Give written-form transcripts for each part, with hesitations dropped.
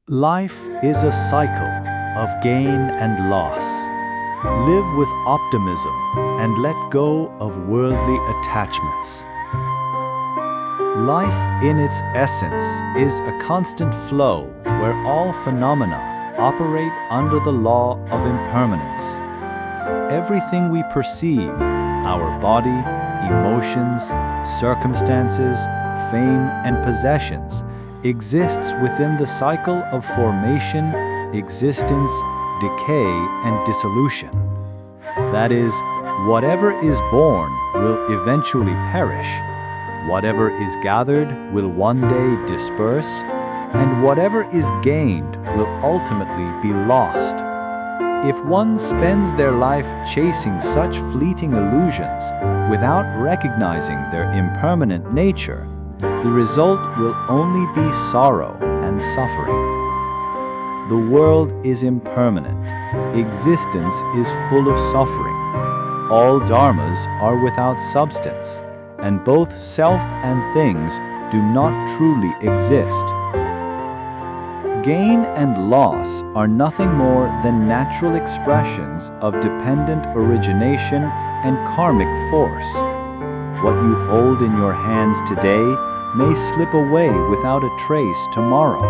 Life is a cycle of gain and loss. Live with optimism and let go of worldly attachments. Life in its essence is a constant flow where all phenomena operate under the law of impermanence. Everything we perceive, our body, emotions, circumstances, fame, and possessions, exists within the cycle of formation, existence, decay, and dissolution. That is, whatever is born will eventually perish, whatever is gathered will one day disperse, and whatever is gained will ultimately be lost. If one spends their life chasing such fleeting illusions without recognizing their impermanent nature, the result will only be sorrow and suffering. The world is impermanent. Existence is full of suffering. All dharmas are without substance, and both self and things do not truly exist. Gain and loss are nothing more than natural expressions of dependent origination and karmic force. What you hold in your hands today may slip away without a trace tomorrow.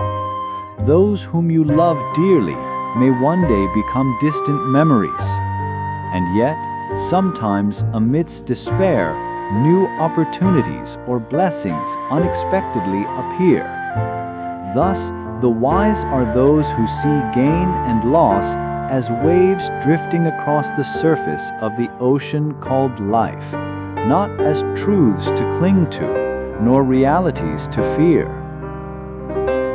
Those whom you love dearly may one day become distant memories. And yet, sometimes amidst despair, new opportunities or blessings unexpectedly appear. Thus, the wise are those who see gain and loss as waves drifting across the surface of the ocean called life, not as truths to cling to, nor realities to fear.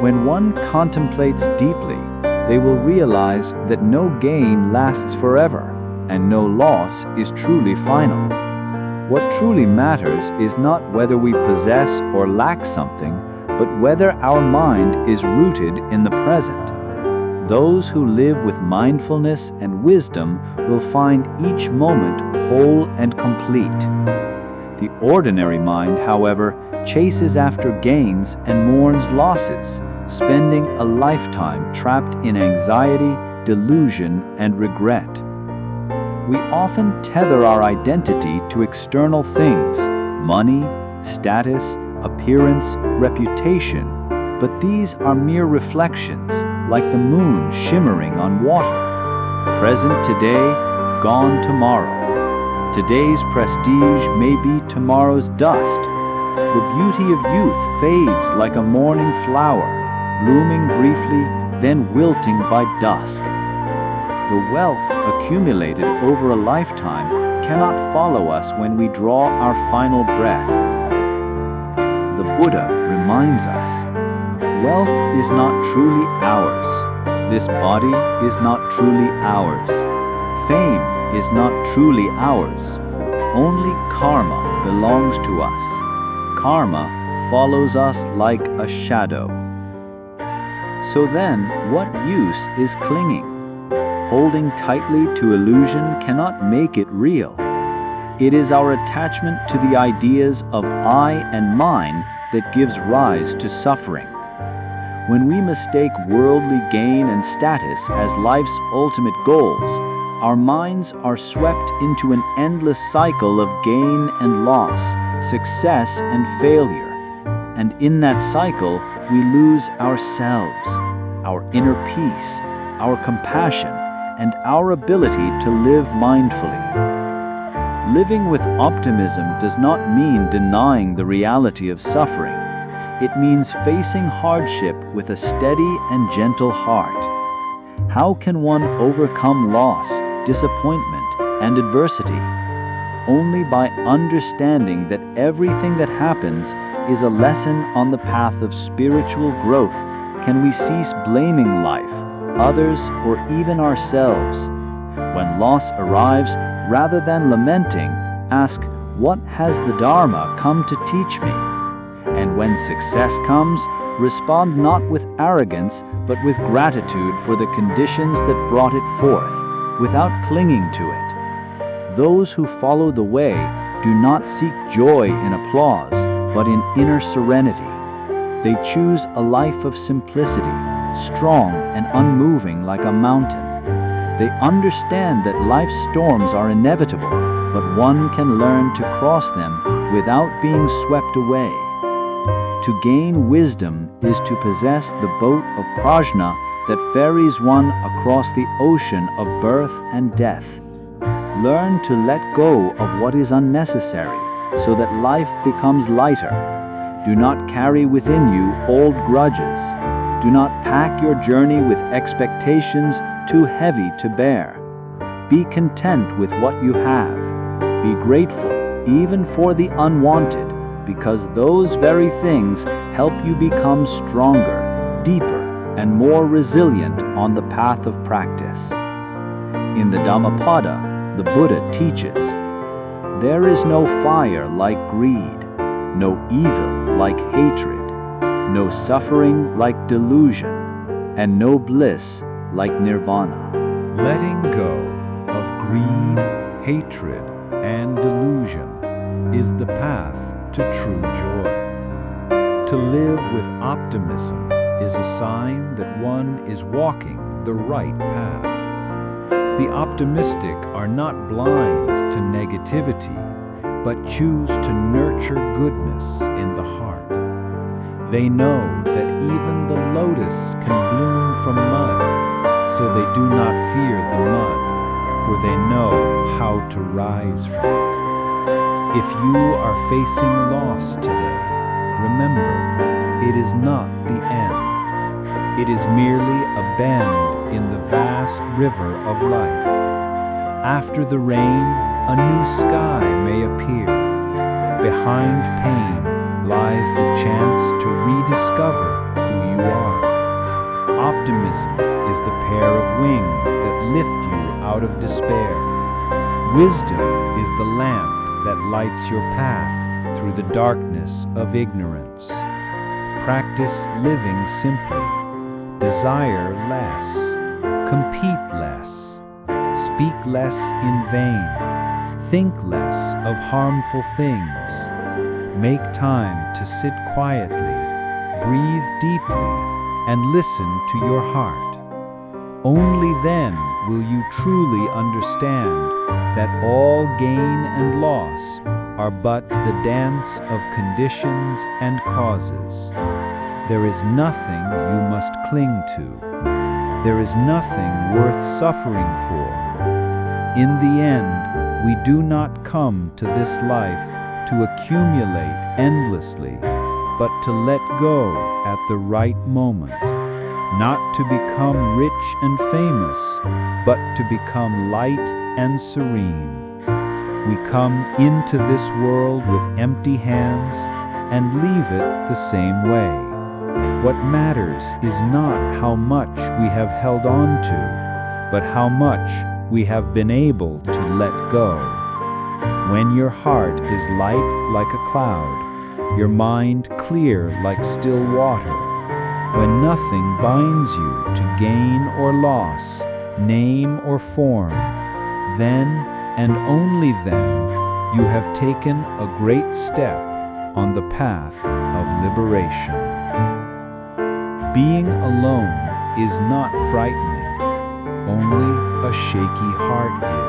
When one contemplates deeply, they will realize that no gain lasts forever, and no loss is truly final. What truly matters is not whether we possess or lack something, but whether our mind is rooted in the present. Those who live with mindfulness and wisdom will find each moment whole and complete. The ordinary mind, however, chases after gains and mourns losses, spending a lifetime trapped in anxiety, delusion, and regret. We often tether our identity to external things, money, status, appearance, reputation, but these are mere reflections, like the moon shimmering on water. Present today, gone tomorrow. Today's prestige may be tomorrow's dust. The beauty of youth fades like a morning flower, blooming briefly, then wilting by dusk. The wealth accumulated over a lifetime cannot follow us when we draw our final breath. The Buddha reminds us, wealth is not truly ours. This body is not truly ours. Fame is not truly ours. Only karma belongs to us. Karma follows us like a shadow. So then, what use is clinging? Holding tightly to illusion cannot make it real. It is our attachment to the ideas of I and mine that gives rise to suffering. When we mistake worldly gain and status as life's ultimate goals, our minds are swept into an endless cycle of gain and loss, success and failure. And in that cycle, we lose ourselves, our inner peace, our compassion, and our ability to live mindfully. Living with optimism does not mean denying the reality of suffering. It means facing hardship with a steady and gentle heart. How can one overcome loss, disappointment, and adversity? Only by understanding that everything that happens is a lesson on the path of spiritual growth can we cease blaming life, others, or even ourselves. When loss arrives, rather than lamenting, ask, what has the Dharma come to teach me? And when success comes, respond not with arrogance, but with gratitude for the conditions that brought it forth, without clinging to it. Those who follow the way do not seek joy in applause, but in inner serenity. They choose a life of simplicity, strong and unmoving like a mountain. They understand that life's storms are inevitable, but one can learn to cross them without being swept away. To gain wisdom is to possess the boat of prajna that ferries one across the ocean of birth and death. Learn to let go of what is unnecessary so that life becomes lighter. Do not carry within you old grudges. Do not pack your journey with expectations too heavy to bear. Be content with what you have. Be grateful, even for the unwanted, because those very things help you become stronger, deeper, and more resilient on the path of practice. In the Dhammapada, the Buddha teaches, there is no fire like greed, no evil like hatred, no suffering like delusion, and no bliss like nirvana. Letting go of greed, hatred, and delusion is the path to true joy. To live with optimism is a sign that one is walking the right path. The optimistic are not blind to negativity, but choose to nurture goodness in the heart. They know that even the lotus can bloom from mud, so they do not fear the mud, for they know how to rise from it. If you are facing loss today, remember, it is not the end. It is merely a bend in the vast river of life. After the rain, a new sky may appear. Behind pain lies the chance to rediscover who you are. Optimism is the pair of wings that lift you out of despair. Wisdom is the lamp that lights your path through the darkness of ignorance. Practice living simply. Desire less. Compete less. Speak less in vain. Think less of harmful things. Make time to sit quietly, breathe deeply, and listen to your heart. Only then will you truly understand that all gain and loss are but the dance of conditions and causes. There is nothing you must cling to. There is nothing worth suffering for. In the end, we do not come to this life to accumulate endlessly, but to let go at the right moment. Not to become rich and famous, but to become light and serene. We come into this world with empty hands and leave it the same way. What matters is not how much we have held on to, but how much we have been able to let go. When your heart is light like a cloud, your mind clear like still water, when nothing binds you to gain or loss, name or form, then and only then you have taken a great step on the path of liberation. Being alone is not frightening, only a shaky heart is.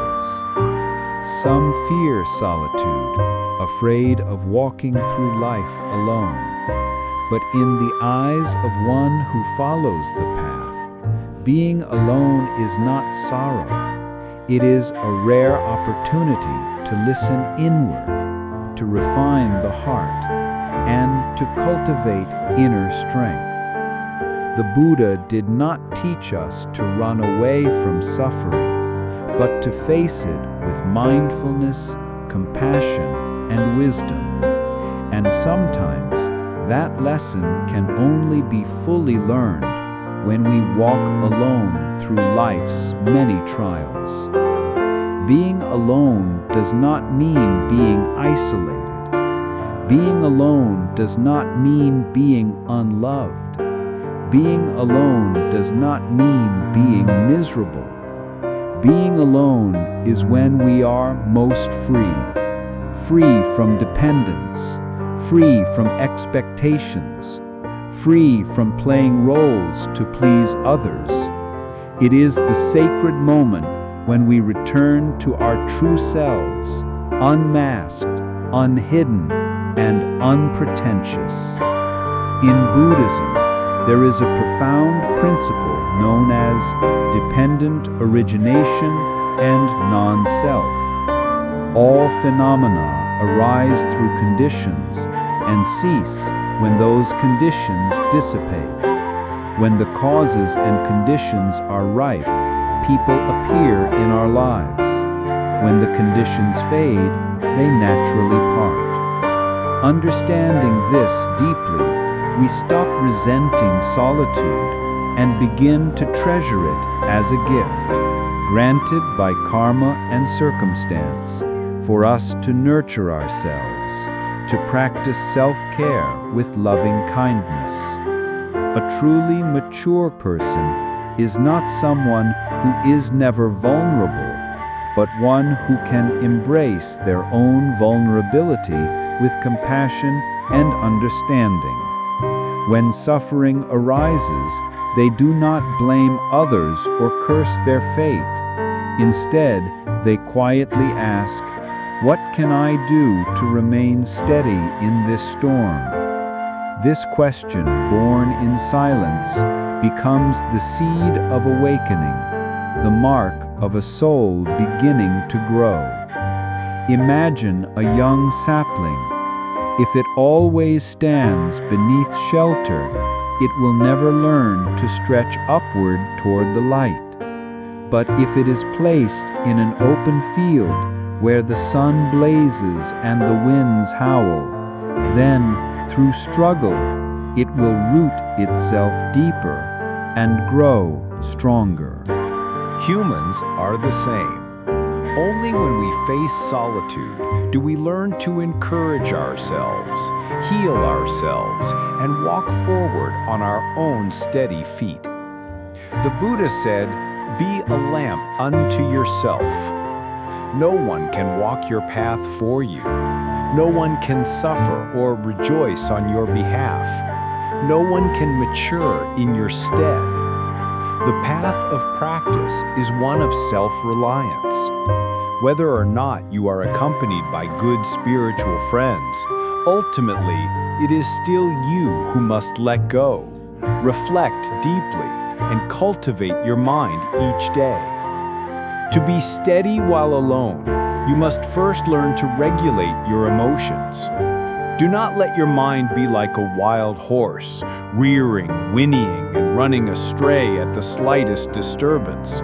Some fear solitude, afraid of walking through life alone. But in the eyes of one who follows the path, being alone is not sorrow. It is a rare opportunity to listen inward, to refine the heart, and to cultivate inner strength. The Buddha did not teach us to run away from suffering, but to face it with mindfulness, compassion, and wisdom. And sometimes, that lesson can only be fully learned when we walk alone through life's many trials. Being alone does not mean being isolated. Being alone does not mean being unloved. Being alone does not mean being miserable. Being alone is when we are most free, free from dependence, free from expectations, free from playing roles to please others. It is the sacred moment when we return to our true selves, unmasked, unhidden, and unpretentious. In Buddhism, there is a profound principle known as dependent origination and non-self. All phenomena arise through conditions and cease when those conditions dissipate. When the causes and conditions are ripe, people appear in our lives. When the conditions fade, they naturally part. Understanding this deeply, we stop resenting solitude and begin to treasure it as a gift, granted by karma and circumstance, for us to nurture ourselves, to practice self-care with loving kindness. A truly mature person is not someone who is never vulnerable, but one who can embrace their own vulnerability with compassion and understanding. When suffering arises, they do not blame others or curse their fate. Instead, they quietly ask, "What can I do to remain steady in this storm?" This question, born in silence, becomes the seed of awakening, the mark of a soul beginning to grow. Imagine a young sapling. If it always stands beneath shelter, it will never learn to stretch upward toward the light. But if it is placed in an open field where the sun blazes and the winds howl, then, through struggle, it will root itself deeper and grow stronger. Humans are the same. Only when we face solitude do we learn to encourage ourselves, heal ourselves, and walk forward on our own steady feet. The Buddha said, "Be a lamp unto yourself." No one can walk your path for you. No one can suffer or rejoice on your behalf. No one can mature in your stead. The path of practice is one of self-reliance. Whether or not you are accompanied by good spiritual friends, ultimately, it is still you who must let go, reflect deeply, and cultivate your mind each day. To be steady while alone, you must first learn to regulate your emotions. Do not let your mind be like a wild horse, rearing, whinnying, and running astray at the slightest disturbance.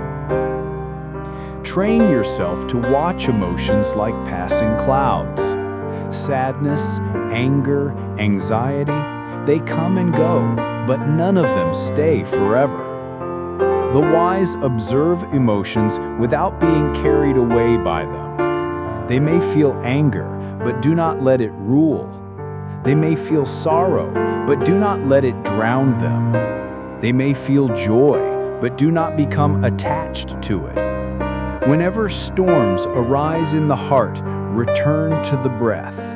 Train yourself to watch emotions like passing clouds. Sadness, anger, anxiety, they come and go, but none of them stay forever. The wise observe emotions without being carried away by them. They may feel anger, but do not let it rule. They may feel sorrow, but do not let it drown them. They may feel joy, but do not become attached to it. Whenever storms arise in the heart, return to the breath.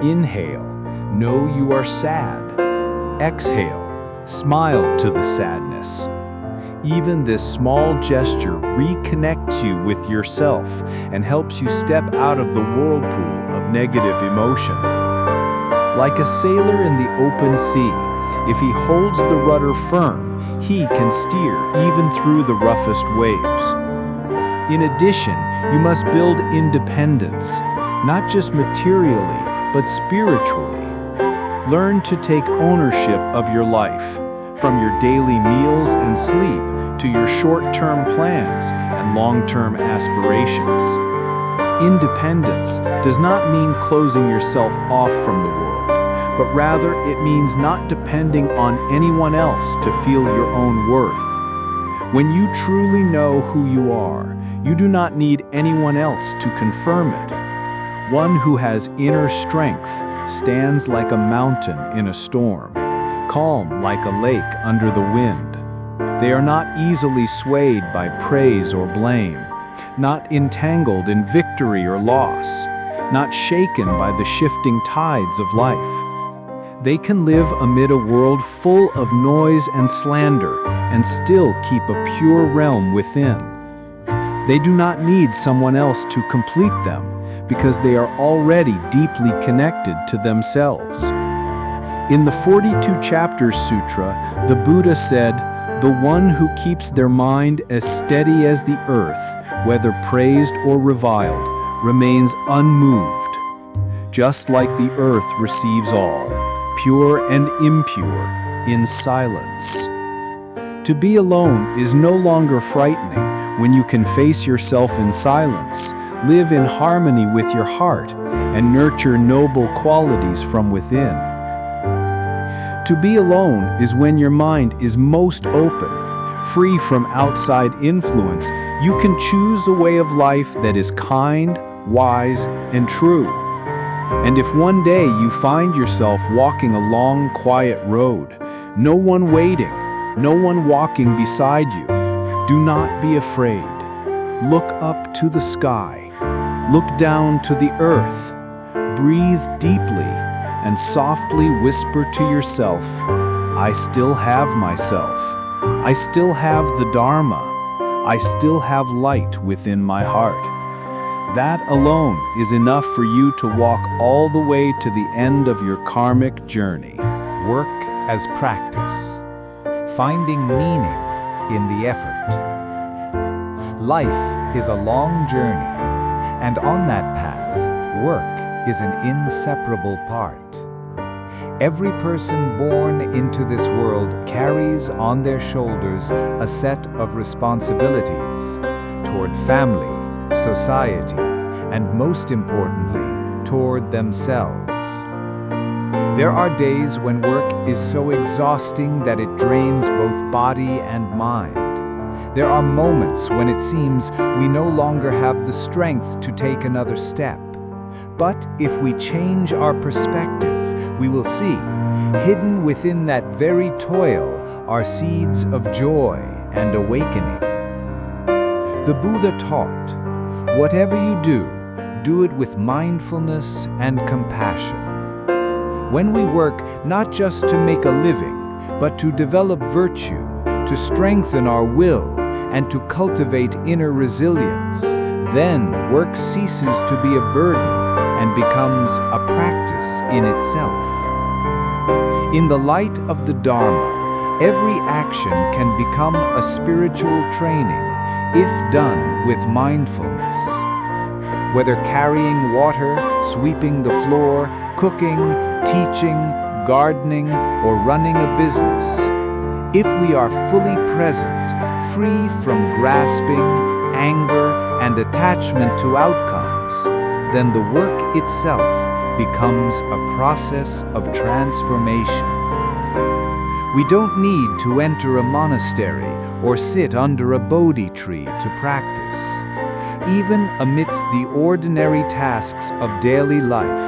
Inhale, know you are sad. Exhale, smile to the sadness. Even this small gesture reconnects you with yourself and helps you step out of the whirlpool of negative emotion. Like a sailor in the open sea, if he holds the rudder firm, he can steer even through the roughest waves. In addition, you must build independence, not just materially, but spiritually. Learn to take ownership of your life, from your daily meals and sleep to your short-term plans and long-term aspirations. Independence does not mean closing yourself off from the world, but rather it means not depending on anyone else to feel your own worth. When you truly know who you are, you do not need anyone else to confirm it. One who has inner strength stands like a mountain in a storm, calm like a lake under the wind. They are not easily swayed by praise or blame, not entangled in victory or loss, not shaken by the shifting tides of life. They can live amid a world full of noise and slander and still keep a pure realm within. They do not need someone else to complete them because they are already deeply connected to themselves. In the 42 Chapters Sutra, the Buddha said, "The one who keeps their mind as steady as the earth, whether praised or reviled, remains unmoved, just like the earth receives all, pure and impure, in silence." To be alone is no longer frightening when you can face yourself in silence, live in harmony with your heart, and nurture noble qualities from within. To be alone is when your mind is most open, free from outside influence. You can choose a way of life that is kind, wise, and true. And if one day you find yourself walking a long, quiet road, no one waiting, no one walking beside you, do not be afraid. Look up to the sky. Look down to the earth. Breathe deeply and softly whisper to yourself, "I still have myself. I still have the Dharma. I still have light within my heart." That alone is enough for you to walk all the way to the end of your karmic journey. Work as practice. Finding meaning in the effort. Life is a long journey, and on that path, work is an inseparable part. Every person born into this world carries on their shoulders a set of responsibilities toward family, society, and most importantly, toward themselves. There are days when work is so exhausting that it drains both body and mind. There are moments when it seems we no longer have the strength to take another step. But if we change our perspective, we will see, hidden within that very toil, are seeds of joy and awakening. The Buddha taught, "Whatever you do it with mindfulness and compassion." When we work not just to make a living, but to develop virtue, to strengthen our will, and to cultivate inner resilience, then work ceases to be a burden and becomes a practice in itself. In the light of the Dharma, every action can become a spiritual training if done with mindfulness. Whether carrying water, sweeping the floor, cooking, teaching, gardening, or running a business, if we are fully present, free from grasping, anger, and attachment to outcomes, then the work itself becomes a process of transformation. We don't need to enter a monastery or sit under a Bodhi tree to practice. Even amidst the ordinary tasks of daily life,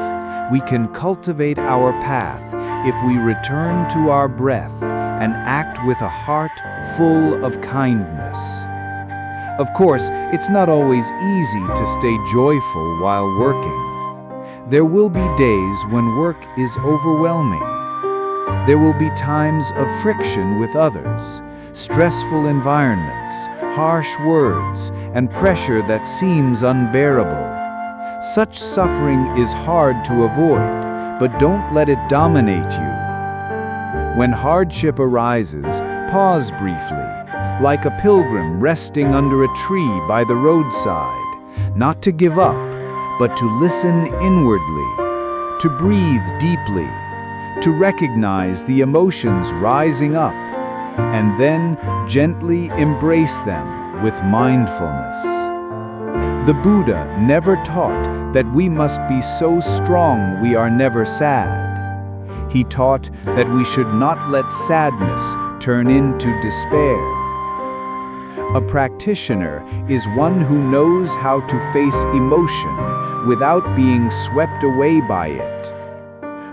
we can cultivate our path if we return to our breath and act with a heart full of kindness. Of course, it's not always easy to stay joyful while working. There will be days when work is overwhelming. There will be times of friction with others, stressful environments, harsh words, and pressure that seems unbearable. Such suffering is hard to avoid, but don't let it dominate you. When hardship arises, pause briefly, like a pilgrim resting under a tree by the roadside, not to give up, but to listen inwardly, to breathe deeply, to recognize the emotions rising up, and then gently embrace them with mindfulness. The Buddha never taught that we must be so strong we are never sad. He taught that we should not let sadness turn into despair. A practitioner is one who knows how to face emotion without being swept away by it.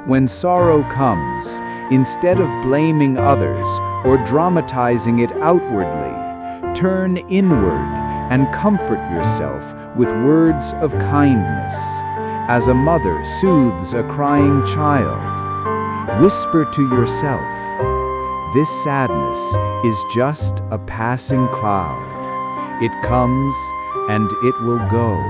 When sorrow comes, instead of blaming others or dramatizing it outwardly, turn inward and comfort yourself with words of kindness, as a mother soothes a crying child. Whisper to yourself, "This sadness is just a passing cloud. It comes and it will go."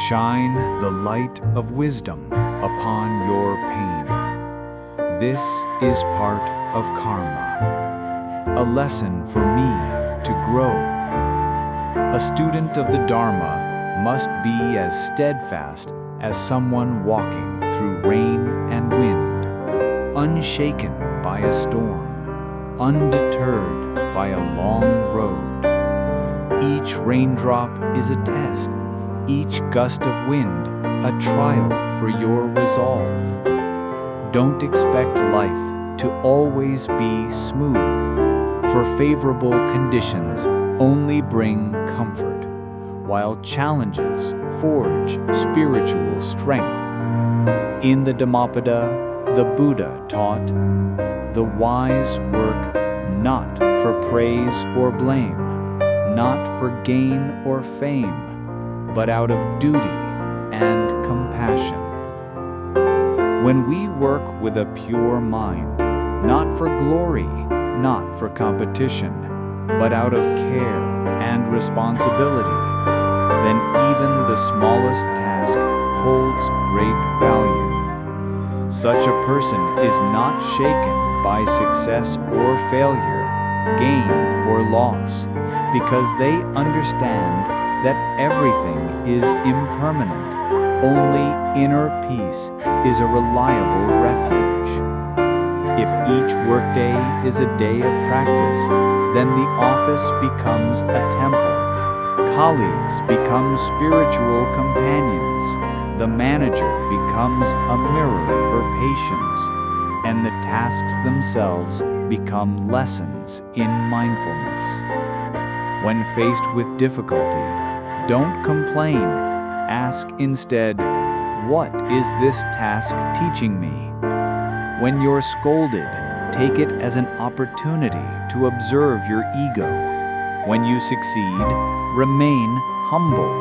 Shine the light of wisdom upon your pain. This is part of karma, a lesson for me to grow. A student of the Dharma must be as steadfast as someone walking through rain and wind, unshaken by a storm, undeterred by a long road. Each raindrop is a test, each gust of wind a trial for your resolve. Don't expect life to always be smooth, for favorable conditions only bring comfort, while challenges forge spiritual strength. In the Dhammapada, the Buddha taught, "The wise work not for praise or blame, not for gain or fame, but out of duty and compassion." When we work with a pure mind, not for glory, not for competition, but out of care and responsibility, then even the smallest task holds great value. Such a person is not shaken by success or failure, gain or loss, because they understand that everything is impermanent. Only inner peace is a reliable refuge. If each workday is a day of practice, then the office becomes a temple. Colleagues become spiritual companions. The manager becomes a mirror for patience, and the tasks themselves become lessons in mindfulness. When faced with difficulty, don't complain. Ask instead, "What is this task teaching me?" When you're scolded, take it as an opportunity to observe your ego. When you succeed, remain humble.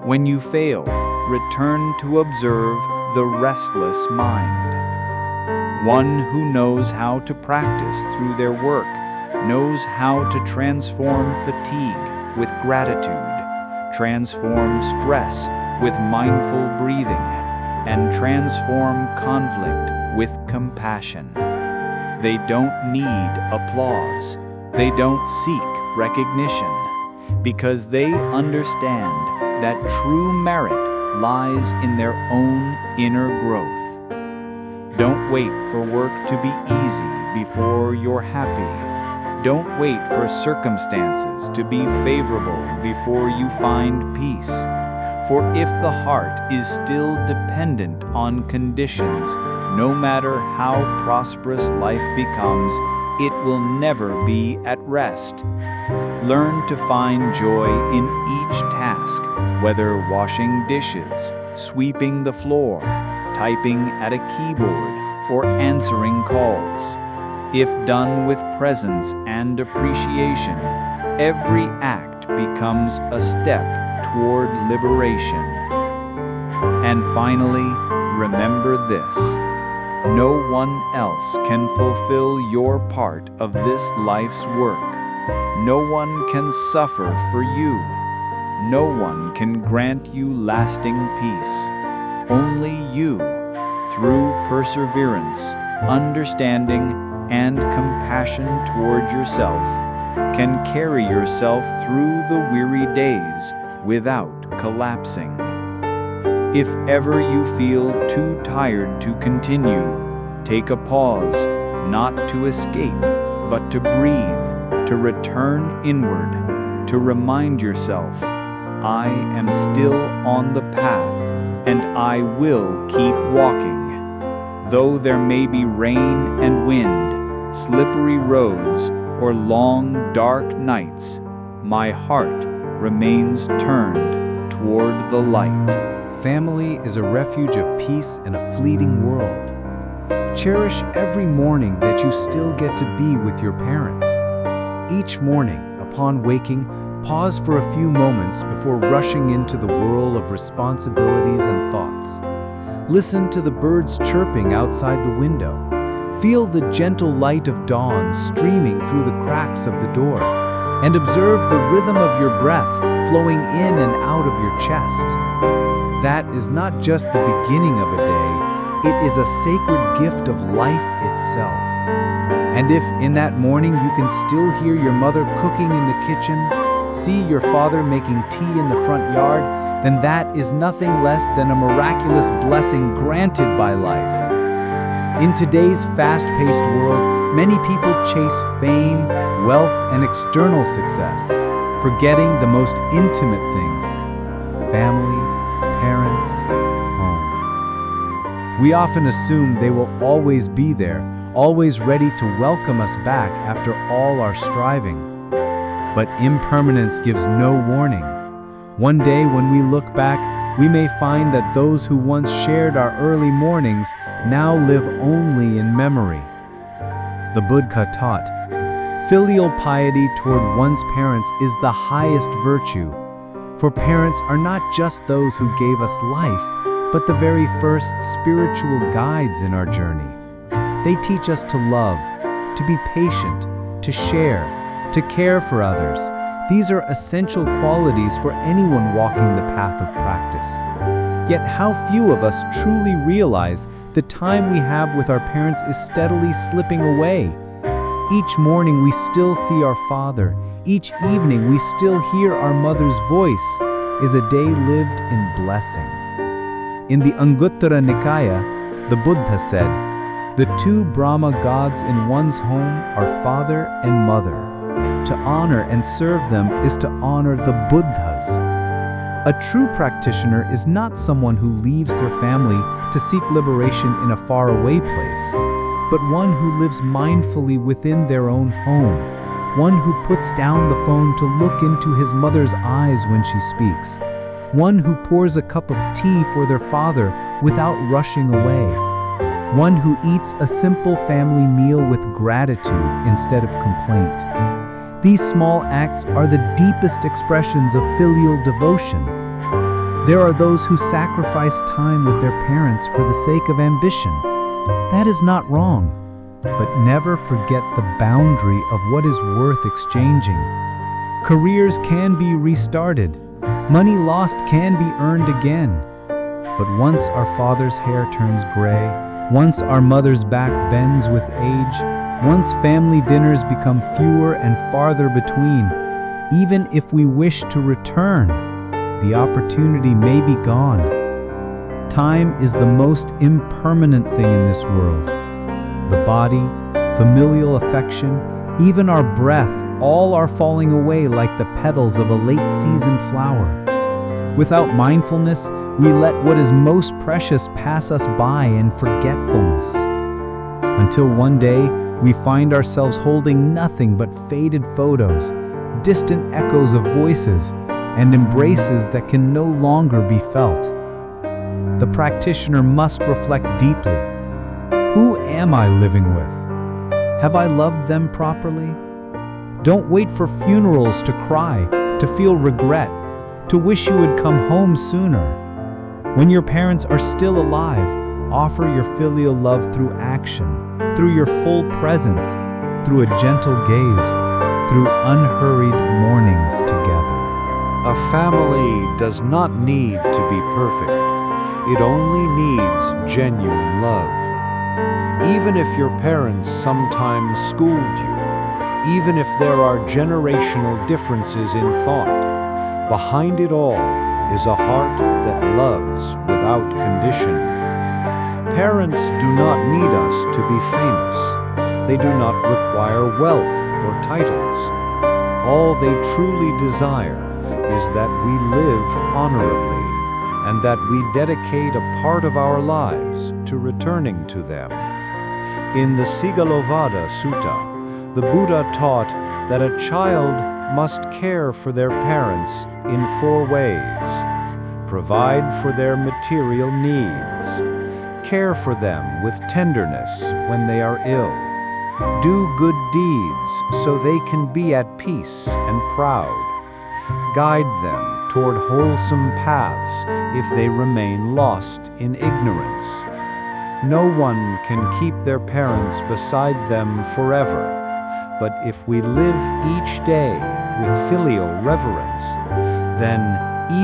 When you fail, return to observe the restless mind. One who knows how to practice through their work knows how to transform fatigue with gratitude, transform stress with mindful breathing, and transform conflict with compassion. They don't need applause. They don't seek recognition, because they understand that true merit lies in their own inner growth. Don't wait for work to be easy before you're happy. Don't wait for circumstances to be favorable before you find peace. For if the heart is still dependent on conditions, no matter how prosperous life becomes, it will never be at rest. Learn to find joy in each task, whether washing dishes, sweeping the floor, typing at a keyboard, or answering calls. If done with presence and appreciation, every act becomes a step toward liberation. And finally, remember this: no one else can fulfill your part of this life's work. No one can suffer for you. No one can grant you lasting peace. Only you, through perseverance, understanding, and compassion toward yourself, can carry yourself through the weary days without collapsing. If ever you feel too tired to continue, take a pause, not to escape, but to breathe, to return inward, to remind yourself, "I am still on the path, and I will keep walking." Though there may be rain and wind, slippery roads, or long, dark nights, my heart remains turned toward the light. Family is a refuge of peace in a fleeting world. Cherish every morning that you still get to be with your parents. Each morning, upon waking, pause for a few moments before rushing into the whirl of responsibilities and thoughts. Listen to the birds chirping outside the window. Feel the gentle light of dawn streaming through the cracks of the door, and observe the rhythm of your breath flowing in and out of your chest. That is not just the beginning of a day, it is a sacred gift of life itself. And if in that morning you can still hear your mother cooking in the kitchen, see your father making tea in the front yard, then that is nothing less than a miraculous blessing granted by life. In today's fast-paced world, many people chase fame, wealth, and external success, forgetting the most intimate things: family, parents, home. We often assume they will always be there, always ready to welcome us back after all our striving. But impermanence gives no warning. One day when we look back, we may find that those who once shared our early mornings now live only in memory. The Buddha taught, filial piety toward one's parents is the highest virtue, for parents are not just those who gave us life, but the very first spiritual guides in our journey. They teach us to love, to be patient, to share, to care for others. These are essential qualities for anyone walking the path of practice. Yet how few of us truly realize the time we have with our parents is steadily slipping away. Each morning we still see our father. Each evening we still hear our mother's voice. Is a day lived in blessing. In the Anguttara Nikaya, the Buddha said, "The two Brahma gods in one's home are father and mother. To honor and serve them is to honor the Buddhas." A true practitioner is not someone who leaves their family to seek liberation in a faraway place, but one who lives mindfully within their own home, one who puts down the phone to look into his mother's eyes when she speaks, one who pours a cup of tea for their father without rushing away, one who eats a simple family meal with gratitude instead of complaint. These small acts are the deepest expressions of filial devotion. There are those who sacrifice time with their parents for the sake of ambition. That is not wrong, but never forget the boundary of what is worth exchanging. Careers can be restarted. Money lost can be earned again. But once our father's hair turns gray, once our mother's back bends with age, once family dinners become fewer and farther between, even if we wish to return, the opportunity may be gone. Time is the most impermanent thing in this world. The body, familial affection, even our breath, all are falling away like the petals of a late-season flower. Without mindfulness, we let what is most precious pass us by in forgetfulness. Until one day, we find ourselves holding nothing but faded photos, distant echoes of voices, and embraces that can no longer be felt. The practitioner must reflect deeply. Who am I living with? Have I loved them properly? Don't wait for funerals to cry, to feel regret, to wish you had come home sooner. When your parents are still alive, offer your filial love through action, through your full presence, through a gentle gaze, through unhurried mornings together. A family does not need to be perfect. It only needs genuine love. Even if your parents sometimes schooled you, even if there are generational differences in thought, behind it all is a heart that loves without condition. Parents do not need us to be famous. They do not require wealth or titles. All they truly desire is that we live honorably and that we dedicate a part of our lives to returning to them. In the Sigalovada Sutta, the Buddha taught that a child must care for their parents in 4 ways. Provide for their material needs. Care for them with tenderness when they are ill. Do good deeds so they can be at peace and proud. Guide them toward wholesome paths if they remain lost in ignorance. No one can keep their parents beside them forever, but if we live each day with filial reverence, then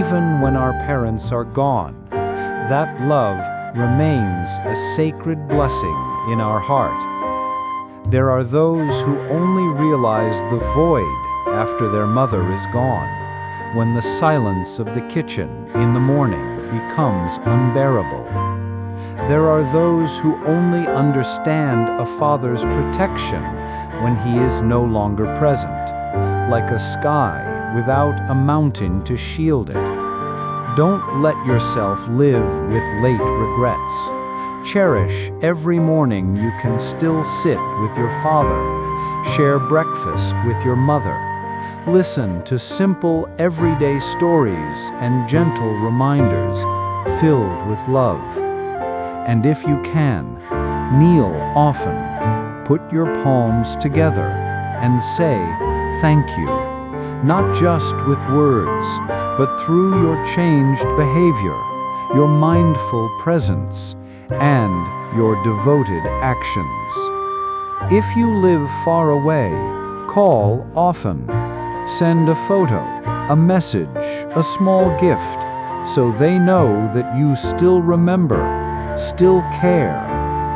even when our parents are gone, that love remains a sacred blessing in our heart. There are those who only realize the void after their mother is gone, when the silence of the kitchen in the morning becomes unbearable. There are those who only understand a father's protection when he is no longer present, like a sky without a mountain to shield it. Don't let yourself live with late regrets. Cherish every morning you can still sit with your father, share breakfast with your mother, listen to simple everyday stories and gentle reminders filled with love. And if you can, kneel often, put your palms together, and say thank you, not just with words, but through your changed behavior, your mindful presence, and your devoted actions. If you live far away, call often. Send a photo, a message, a small gift, so they know that you still remember, still care,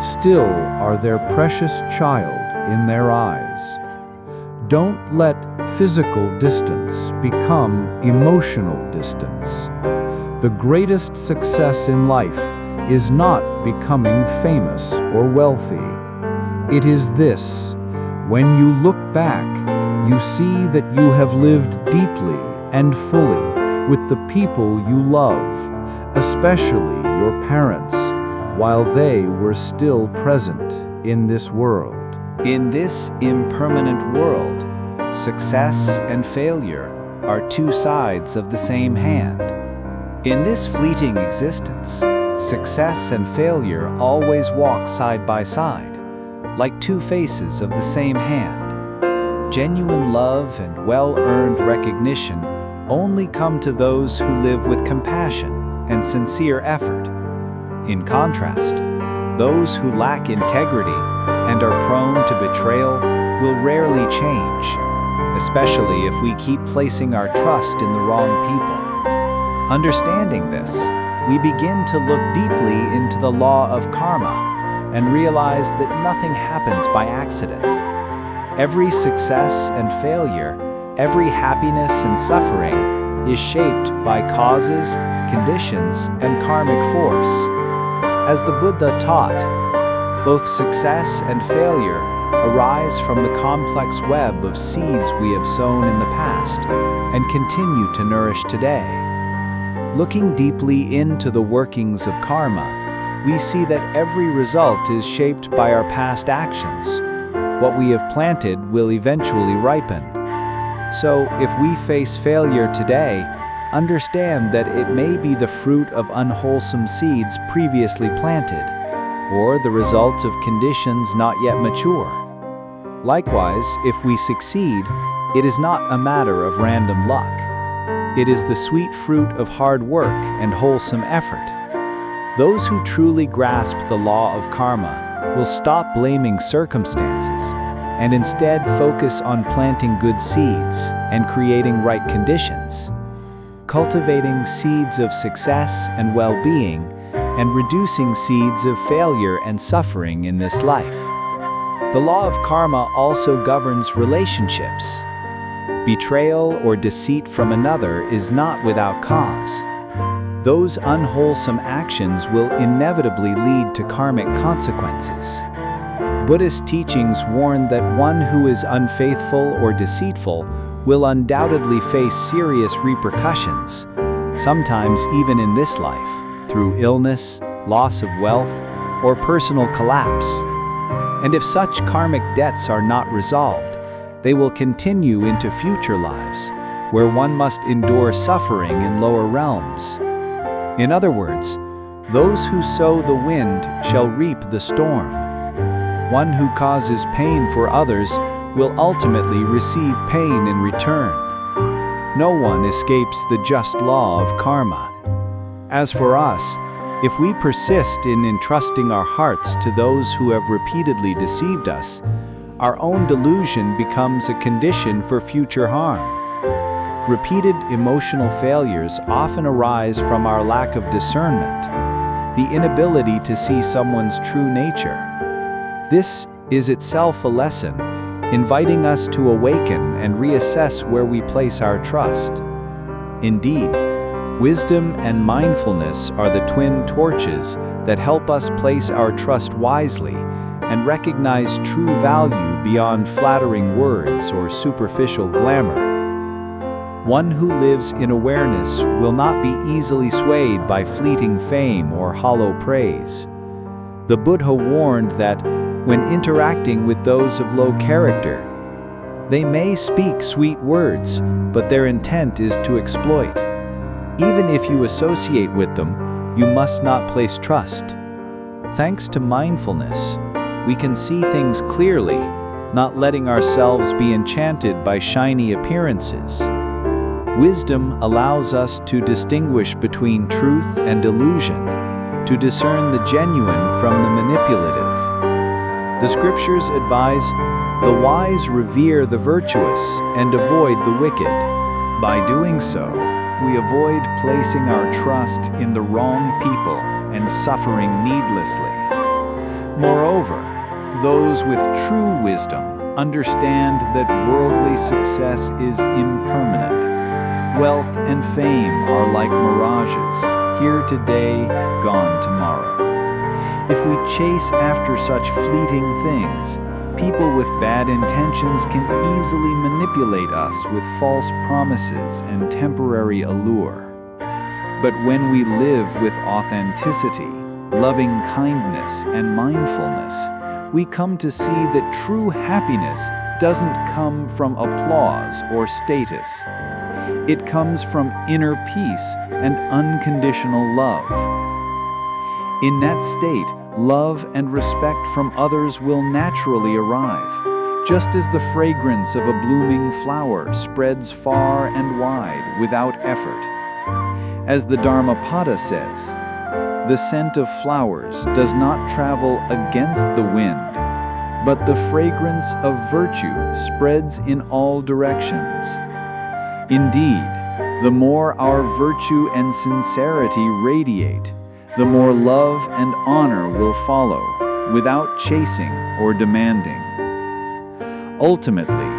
still are their precious child in their eyes. Don't let physical distance become emotional distance. The greatest success in life is not becoming famous or wealthy. It is this: when you look back, you see that you have lived deeply and fully with the people you love, especially your parents, while they were still present in this world. In this impermanent world, success and failure are two sides of the same hand. In this fleeting existence, success and failure always walk side by side, like two faces of the same hand. Genuine love and well-earned recognition only come to those who live with compassion and sincere effort. In contrast, those who lack integrity and are prone to betrayal will rarely change, especially if we keep placing our trust in the wrong people. Understanding this, we begin to look deeply into the law of karma and realize that nothing happens by accident. Every success and failure, every happiness and suffering is shaped by causes, conditions, and karmic force. As the Buddha taught, both success and failure arise from the complex web of seeds we have sown in the past and continue to nourish today. Looking deeply into the workings of karma, we see that every result is shaped by our past actions. What we have planted will eventually ripen. So, if we face failure today, understand that it may be the fruit of unwholesome seeds previously planted, or the result of conditions not yet mature. Likewise, if we succeed, it is not a matter of random luck. It is the sweet fruit of hard work and wholesome effort. Those who truly grasp the law of karma will stop blaming circumstances and instead focus on planting good seeds and creating right conditions, cultivating seeds of success and well-being, and reducing seeds of failure and suffering in this life. The law of karma also governs relationships. Betrayal or deceit from another is not without cause. Those unwholesome actions will inevitably lead to karmic consequences. Buddhist teachings warn that one who is unfaithful or deceitful will undoubtedly face serious repercussions, sometimes even in this life, through illness, loss of wealth, or personal collapse. And if such karmic debts are not resolved, they will continue into future lives, where one must endure suffering in lower realms. In other words, those who sow the wind shall reap the storm. One who causes pain for others will ultimately receive pain in return. No one escapes the just law of karma. As for us, If we persist in entrusting our hearts to those who have repeatedly deceived us, our own delusion becomes a condition for future harm. Repeated emotional failures often arise from our lack of discernment, the inability to see someone's true nature. This is itself a lesson, inviting us to awaken and reassess where we place our trust. Indeed, wisdom and mindfulness are the twin torches that help us place our trust wisely and recognize true value beyond flattering words or superficial glamour. One who lives in awareness will not be easily swayed by fleeting fame or hollow praise. The Buddha warned that when interacting with those of low character, they may speak sweet words, but their intent is to exploit. Even if you associate with them, you must not place trust. Thanks to mindfulness, we can see things clearly, not letting ourselves be enchanted by shiny appearances. Wisdom allows us to distinguish between truth and illusion, to discern the genuine from the manipulative. The scriptures advise, "The wise revere the virtuous and avoid the wicked." By doing so, we avoid placing our trust in the wrong people and suffering needlessly. Moreover, those with true wisdom understand that worldly success is impermanent. Wealth and fame are like mirages, here today, gone tomorrow. If we chase after such fleeting things, people with bad intentions can easily manipulate us with false promises and temporary allure. But when we live with authenticity, loving kindness, and mindfulness, we come to see that true happiness doesn't come from applause or status. It comes from inner peace and unconditional love. In that state, love and respect from others will naturally arrive, just as the fragrance of a blooming flower spreads far and wide without effort. As the Dharmapada says, the scent of flowers does not travel against the wind, but the fragrance of virtue spreads in all directions. Indeed, the more our virtue and sincerity radiate, the more love and honor will follow, without chasing or demanding. Ultimately,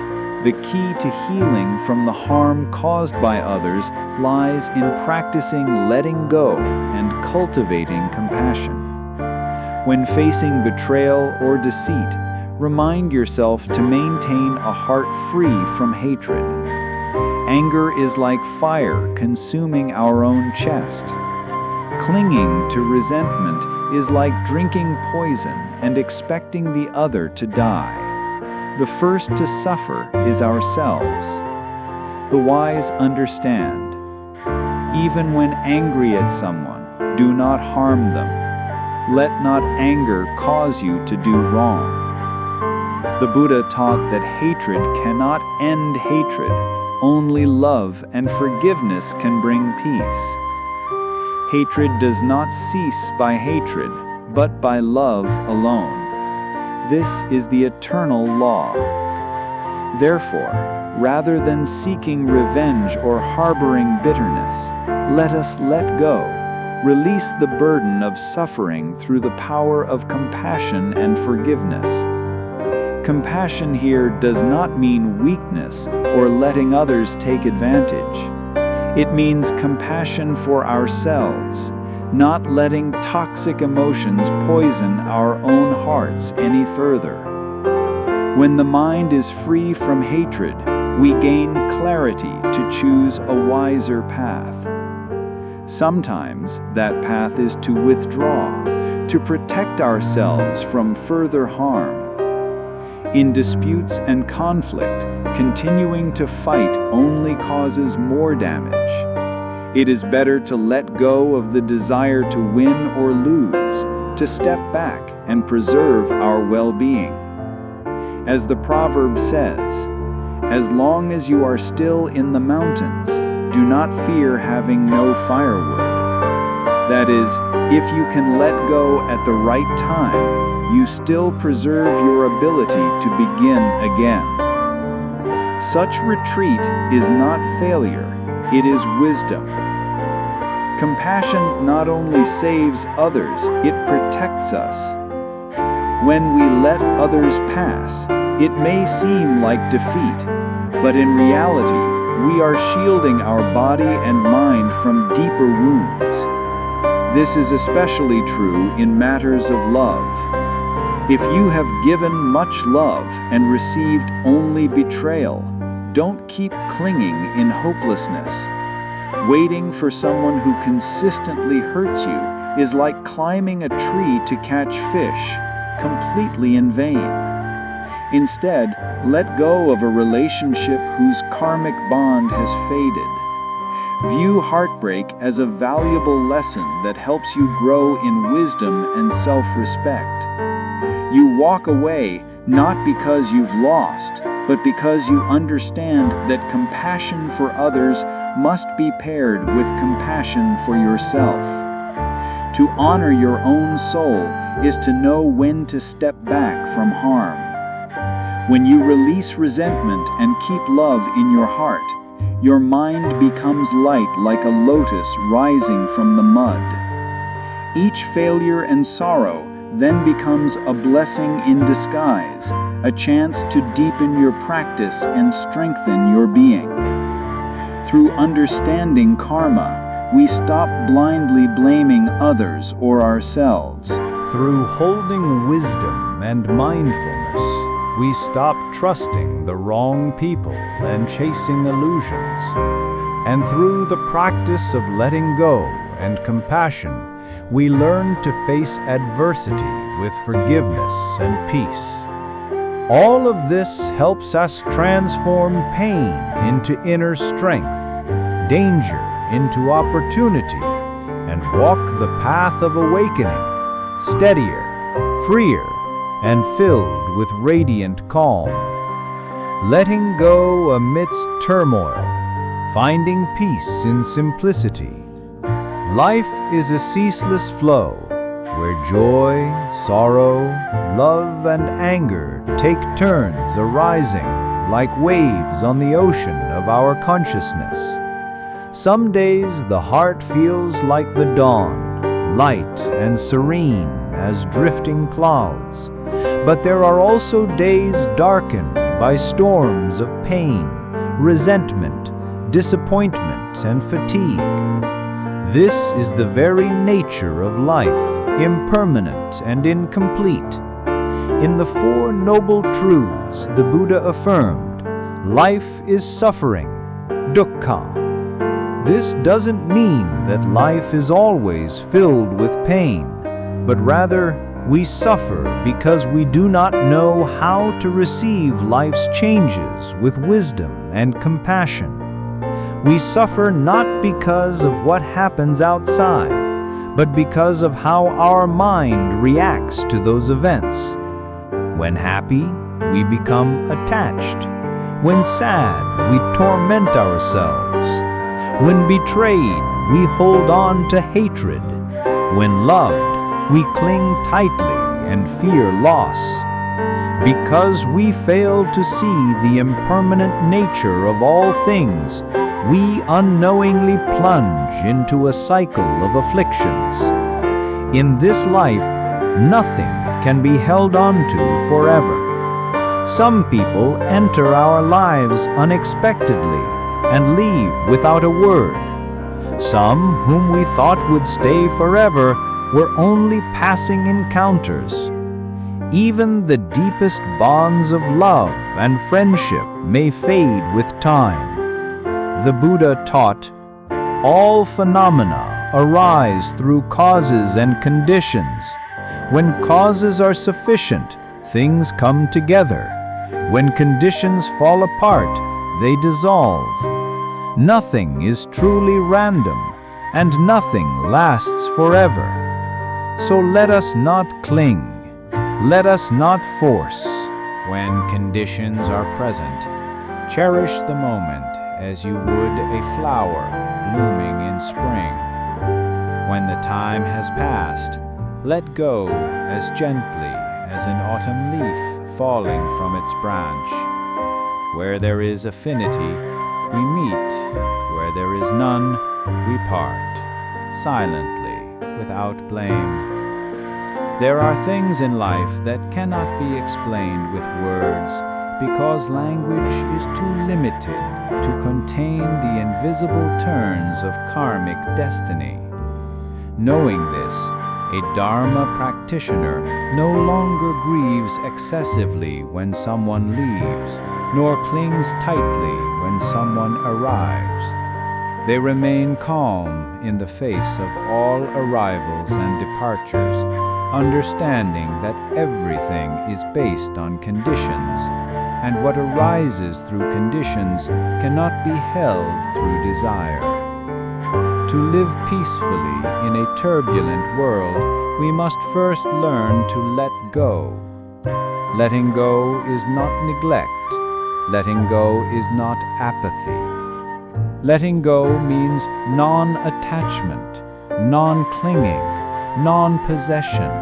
the key to healing from the harm caused by others lies in practicing letting go and cultivating compassion. When facing betrayal or deceit, remind yourself to maintain a heart free from hatred. Anger is like fire consuming our own chest. Clinging to resentment is like drinking poison and expecting the other to die. The first to suffer is ourselves. The wise understand. Even when angry at someone, do not harm them. Let not anger cause you to do wrong. The Buddha taught that hatred cannot end hatred. Only love and forgiveness can bring peace. Hatred does not cease by hatred, but by love alone. This is the eternal law. Therefore, rather than seeking revenge or harboring bitterness, let us let go, release the burden of suffering through the power of compassion and forgiveness. Compassion here does not mean weakness or letting others take advantage. It means compassion for ourselves, not letting toxic emotions poison our own hearts any further. When the mind is free from hatred, we gain clarity to choose a wiser path. Sometimes that path is to withdraw, to protect ourselves from further harm. In disputes and conflict, continuing to fight only causes more damage. It is better to let go of the desire to win or lose, to step back and preserve our well-being. As the proverb says, "As long as you are still in the mountains, do not fear having no firewood." That is, if you can let go at the right time, you still preserve your ability to begin again. Such retreat is not failure, it is wisdom. Compassion not only saves others, it protects us. When we let others pass, it may seem like defeat, but in reality, we are shielding our body and mind from deeper wounds. This is especially true in matters of love. If you have given much love and received only betrayal, don't keep clinging in hopelessness. Waiting for someone who consistently hurts you is like climbing a tree to catch fish, completely in vain. Instead, let go of a relationship whose karmic bond has faded. View heartbreak as a valuable lesson that helps you grow in wisdom and self-respect. You walk away not because you've lost, but because you understand that compassion for others must be paired with compassion for yourself. To honor your own soul is to know when to step back from harm. When you release resentment and keep love in your heart, your mind becomes light like a lotus rising from the mud. Each failure and sorrow then becomes a blessing in disguise, a chance to deepen your practice and strengthen your being. Through understanding karma, we stop blindly blaming others or ourselves. Through holding wisdom and mindfulness, we stop trusting the wrong people and chasing illusions. And through the practice of letting go and compassion, we learn to face adversity with forgiveness and peace. All of this helps us transform pain into inner strength, danger into opportunity, and walk the path of awakening, steadier, freer, and filled with radiant calm. Letting go amidst turmoil, finding peace in simplicity. Life is a ceaseless flow, where joy, sorrow, love, and anger take turns arising like waves on the ocean of our consciousness. Some days the heart feels like the dawn, light and serene as drifting clouds. But there are also days darkened by storms of pain, resentment, disappointment, and fatigue. This is the very nature of life, impermanent and incomplete. In the Four Noble Truths, the Buddha affirmed, life is suffering, dukkha. This doesn't mean that life is always filled with pain, but rather we suffer because we do not know how to receive life's changes with wisdom and compassion. We suffer not because of what happens outside, but because of how our mind reacts to those events. When happy, we become attached. When sad, we torment ourselves. When betrayed, we hold on to hatred. When loved, we cling tightly and fear loss. Because we fail to see the impermanent nature of all things, we unknowingly plunge into a cycle of afflictions. In this life, nothing can be held on to forever. Some people enter our lives unexpectedly and leave without a word. Some whom we thought would stay forever were only passing encounters. Even the deepest bonds of love and friendship may fade with time. The Buddha taught, all phenomena arise through causes and conditions. When causes are sufficient, things come together. When conditions fall apart, they dissolve. Nothing is truly random, and nothing lasts forever. So let us not cling. Let us not force. When conditions are present, cherish the moment as you would a flower blooming in spring. When the time has passed, let go as gently as an autumn leaf falling from its branch. Where there is affinity, we meet. Where there is none, we part, silently, without blame. There are things in life that cannot be explained with words because language is too limited to contain the invisible turns of karmic destiny. Knowing this, a Dharma practitioner no longer grieves excessively when someone leaves, nor clings tightly when someone arrives. They remain calm in the face of all arrivals and departures, understanding that everything is based on conditions, and what arises through conditions cannot be held through desire. To live peacefully in a turbulent world, we must first learn to let go. Letting go is not neglect. Letting go is not apathy. Letting go means non-attachment, non-clinging, non-possession.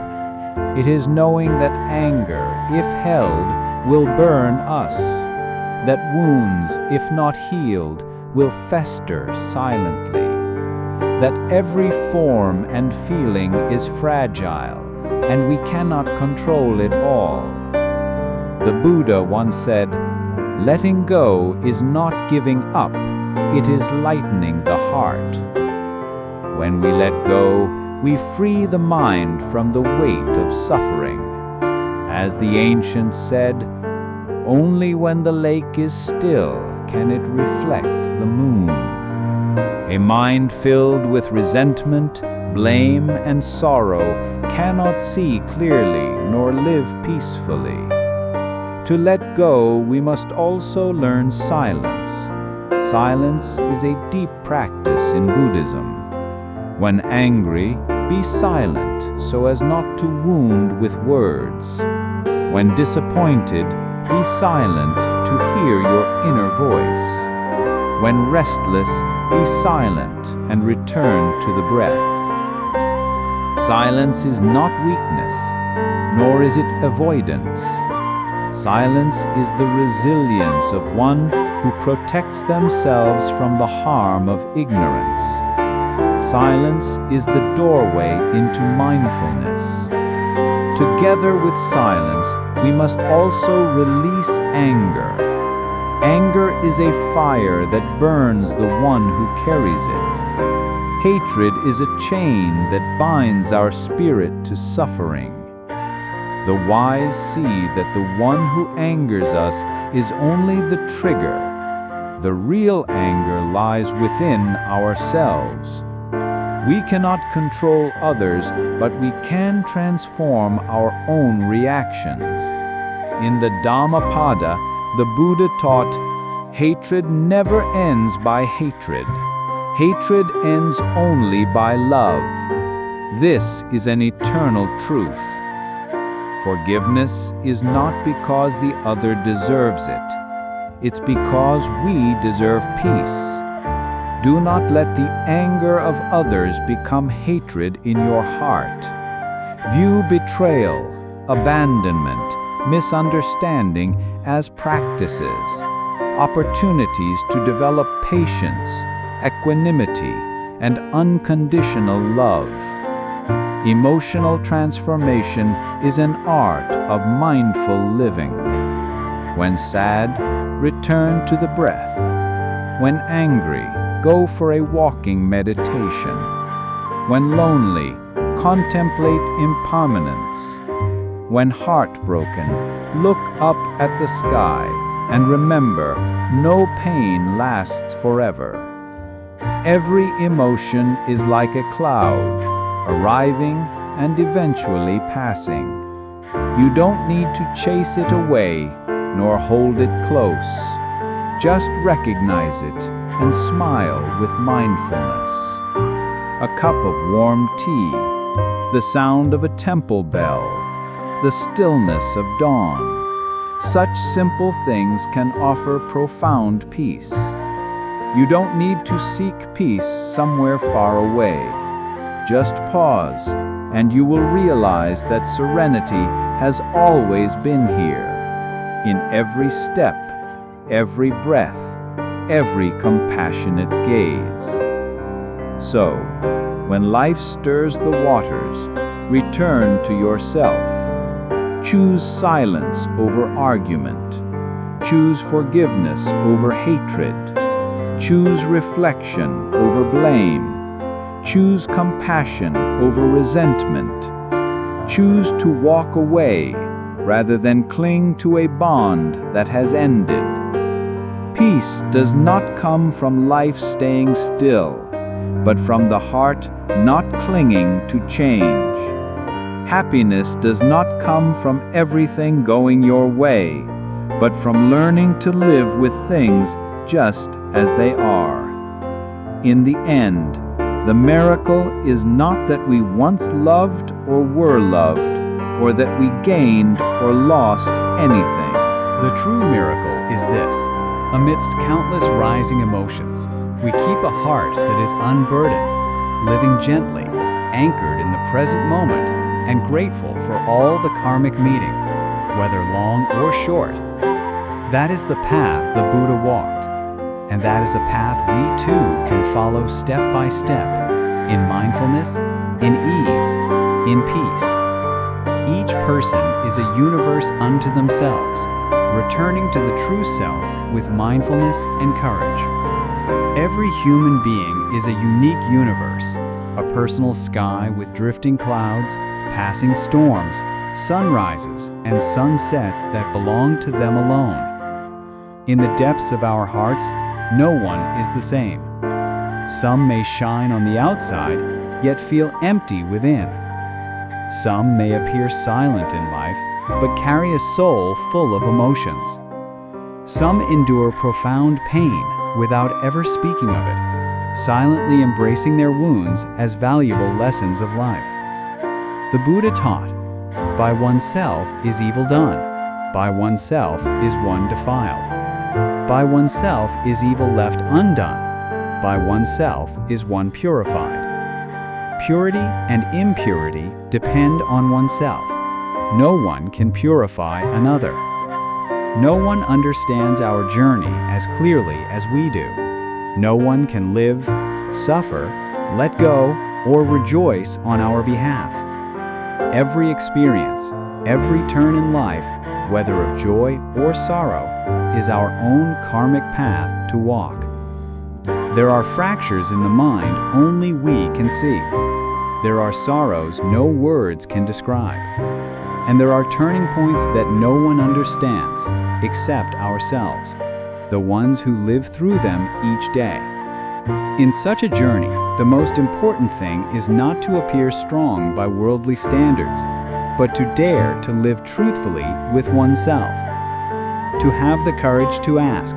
It is knowing that anger, if held, will burn us, that wounds, if not healed, will fester silently, that every form and feeling is fragile, and we cannot control it all. The Buddha once said, "Letting go is not giving up, it is lightening the heart." When we let go, we free the mind from the weight of suffering. As the ancients said, only when the lake is still can it reflect the moon. A mind filled with resentment, blame, and sorrow cannot see clearly nor live peacefully. To let go, we must also learn silence. Silence is a deep practice in Buddhism. When angry, be silent so as not to wound with words. When disappointed, be silent to hear your inner voice. When restless, be silent and return to the breath. Silence is not weakness, nor is it avoidance. Silence is the resilience of one who protects themselves from the harm of ignorance. Silence is the doorway into mindfulness. Together with silence, we must also release anger. Anger is a fire that burns the one who carries it. Hatred is a chain that binds our spirit to suffering. The wise see that the one who angers us is only the trigger. The real anger lies within ourselves. We cannot control others, but we can transform our own reactions. In the Dhammapada, the Buddha taught, hatred never ends by hatred. Hatred ends only by love. This is an eternal truth. Forgiveness is not because the other deserves it. It's because we deserve peace. Do not let the anger of others become hatred in your heart. View betrayal, abandonment, misunderstanding as practices, opportunities to develop patience, equanimity, and unconditional love. Emotional transformation is an art of mindful living. When sad, return to the breath. When angry, go for a walking meditation. When lonely, contemplate impermanence. When heartbroken, look up at the sky and remember, no pain lasts forever. Every emotion is like a cloud, arriving and eventually passing. You don't need to chase it away, nor hold it close. Just recognize it and smile with mindfulness. A cup of warm tea, the sound of a temple bell, the stillness of dawn. Such simple things can offer profound peace. You don't need to seek peace somewhere far away. Just pause, and you will realize that serenity has always been here, in every step, every breath, every compassionate gaze. So, when life stirs the waters, return to yourself. Choose silence over argument. Choose forgiveness over hatred. Choose reflection over blame. Choose compassion over resentment. Choose to walk away rather than cling to a bond that has ended. Peace does not come from life staying still, but from the heart not clinging to change. Happiness does not come from everything going your way, but from learning to live with things just as they are. In the end, the miracle is not that we once loved or were loved, or that we gained or lost anything. The true miracle is this: amidst countless rising emotions, we keep a heart that is unburdened, living gently, anchored in the present moment, and grateful for all the karmic meetings, whether long or short. That is the path the Buddha walked, and that is a path we too can follow step by step, in mindfulness, in ease, in peace. Each person is a universe unto themselves, returning to the true self with mindfulness and courage. Every human being is a unique universe, a personal sky with drifting clouds, passing storms, sunrises, and sunsets that belong to them alone. In the depths of our hearts, no one is the same. Some may shine on the outside, yet feel empty within. Some may appear silent in life, but carry a soul full of emotions. Some endure profound pain without ever speaking of it, silently embracing their wounds as valuable lessons of life. The Buddha taught, by oneself is evil done, by oneself is one defiled. By oneself is evil left undone, by oneself is one purified. Purity and impurity depend on oneself. No one can purify another. No one understands our journey as clearly as we do. No one can live, suffer, let go, or rejoice on our behalf. Every experience, every turn in life, whether of joy or sorrow, is our own karmic path to walk. There are fractures in the mind only we can see. There are sorrows no words can describe. And there are turning points that no one understands except ourselves, the ones who live through them each day. In such a journey, the most important thing is not to appear strong by worldly standards, but to dare to live truthfully with oneself. To have the courage to ask,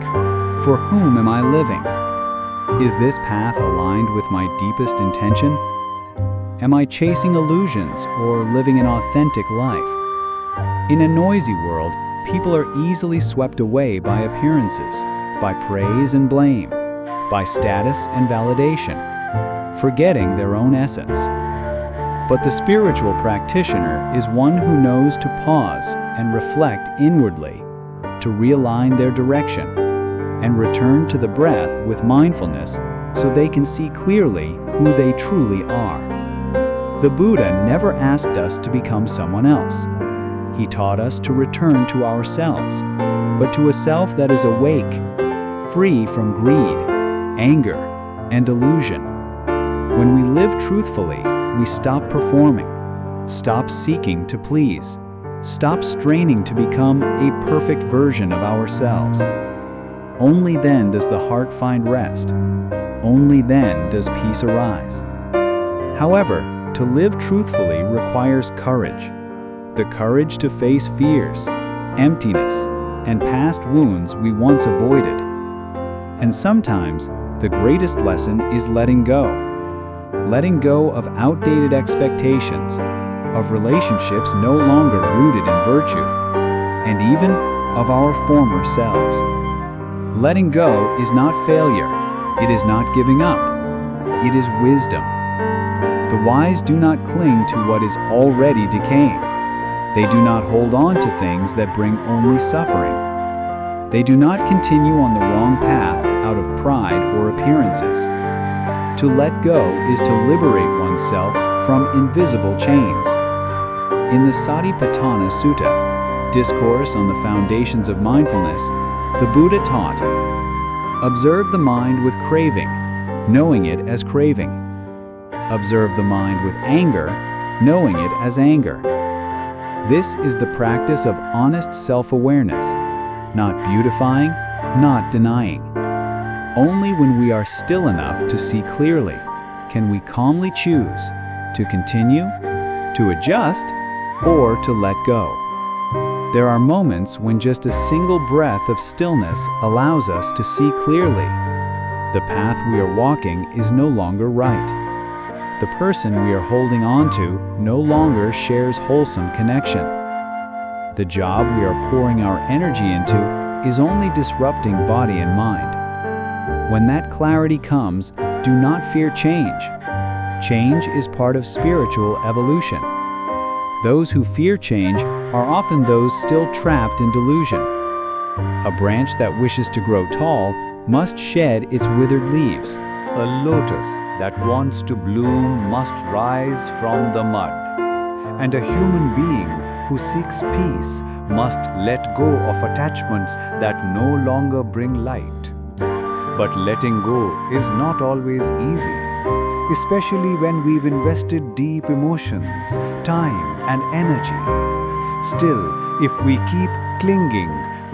for whom am I living? Is this path aligned with my deepest intention? Am I chasing illusions or living an authentic life? In a noisy world, people are easily swept away by appearances, by praise and blame, by status and validation, forgetting their own essence. But the spiritual practitioner is one who knows to pause and reflect inwardly, to realign their direction, and return to the breath with mindfulness so they can see clearly who they truly are. The Buddha never asked us to become someone else. He taught us to return to ourselves, but to a self that is awake, free from greed, anger, and delusion. When we live truthfully, we stop performing, stop seeking to please, stop straining to become a perfect version of ourselves. Only then does the heart find rest. Only then does peace arise. However, to live truthfully requires courage. The courage to face fears, emptiness, and past wounds we once avoided. And sometimes, the greatest lesson is letting go. Letting go of outdated expectations, of relationships no longer rooted in virtue, and even of our former selves. Letting go is not failure. It is not giving up. It is wisdom. The wise do not cling to what is already decaying. They do not hold on to things that bring only suffering. They do not continue on the wrong path out of pride or appearances. To let go is to liberate oneself from invisible chains. In the Satipatthana Sutta, Discourse on the Foundations of Mindfulness, the Buddha taught, "Observe the mind with craving, knowing it as craving. Observe the mind with anger, knowing it as anger." This is the practice of honest self-awareness, not beautifying, not denying. Only when we are still enough to see clearly can we calmly choose to continue, to adjust, or to let go. There are moments when just a single breath of stillness allows us to see clearly. The path we are walking is no longer right. The person we are holding on to no longer shares wholesome connection. The job we are pouring our energy into is only disrupting body and mind. When that clarity comes, do not fear change. Change is part of spiritual evolution. Those who fear change are often those still trapped in delusion. A branch that wishes to grow tall must shed its withered leaves. A lotus that wants to bloom must rise from the mud. And a human being who seeks peace must let go of attachments that no longer bring light. But letting go is not always easy, especially when we've invested deep emotions, time, and energy. Still, if we keep clinging,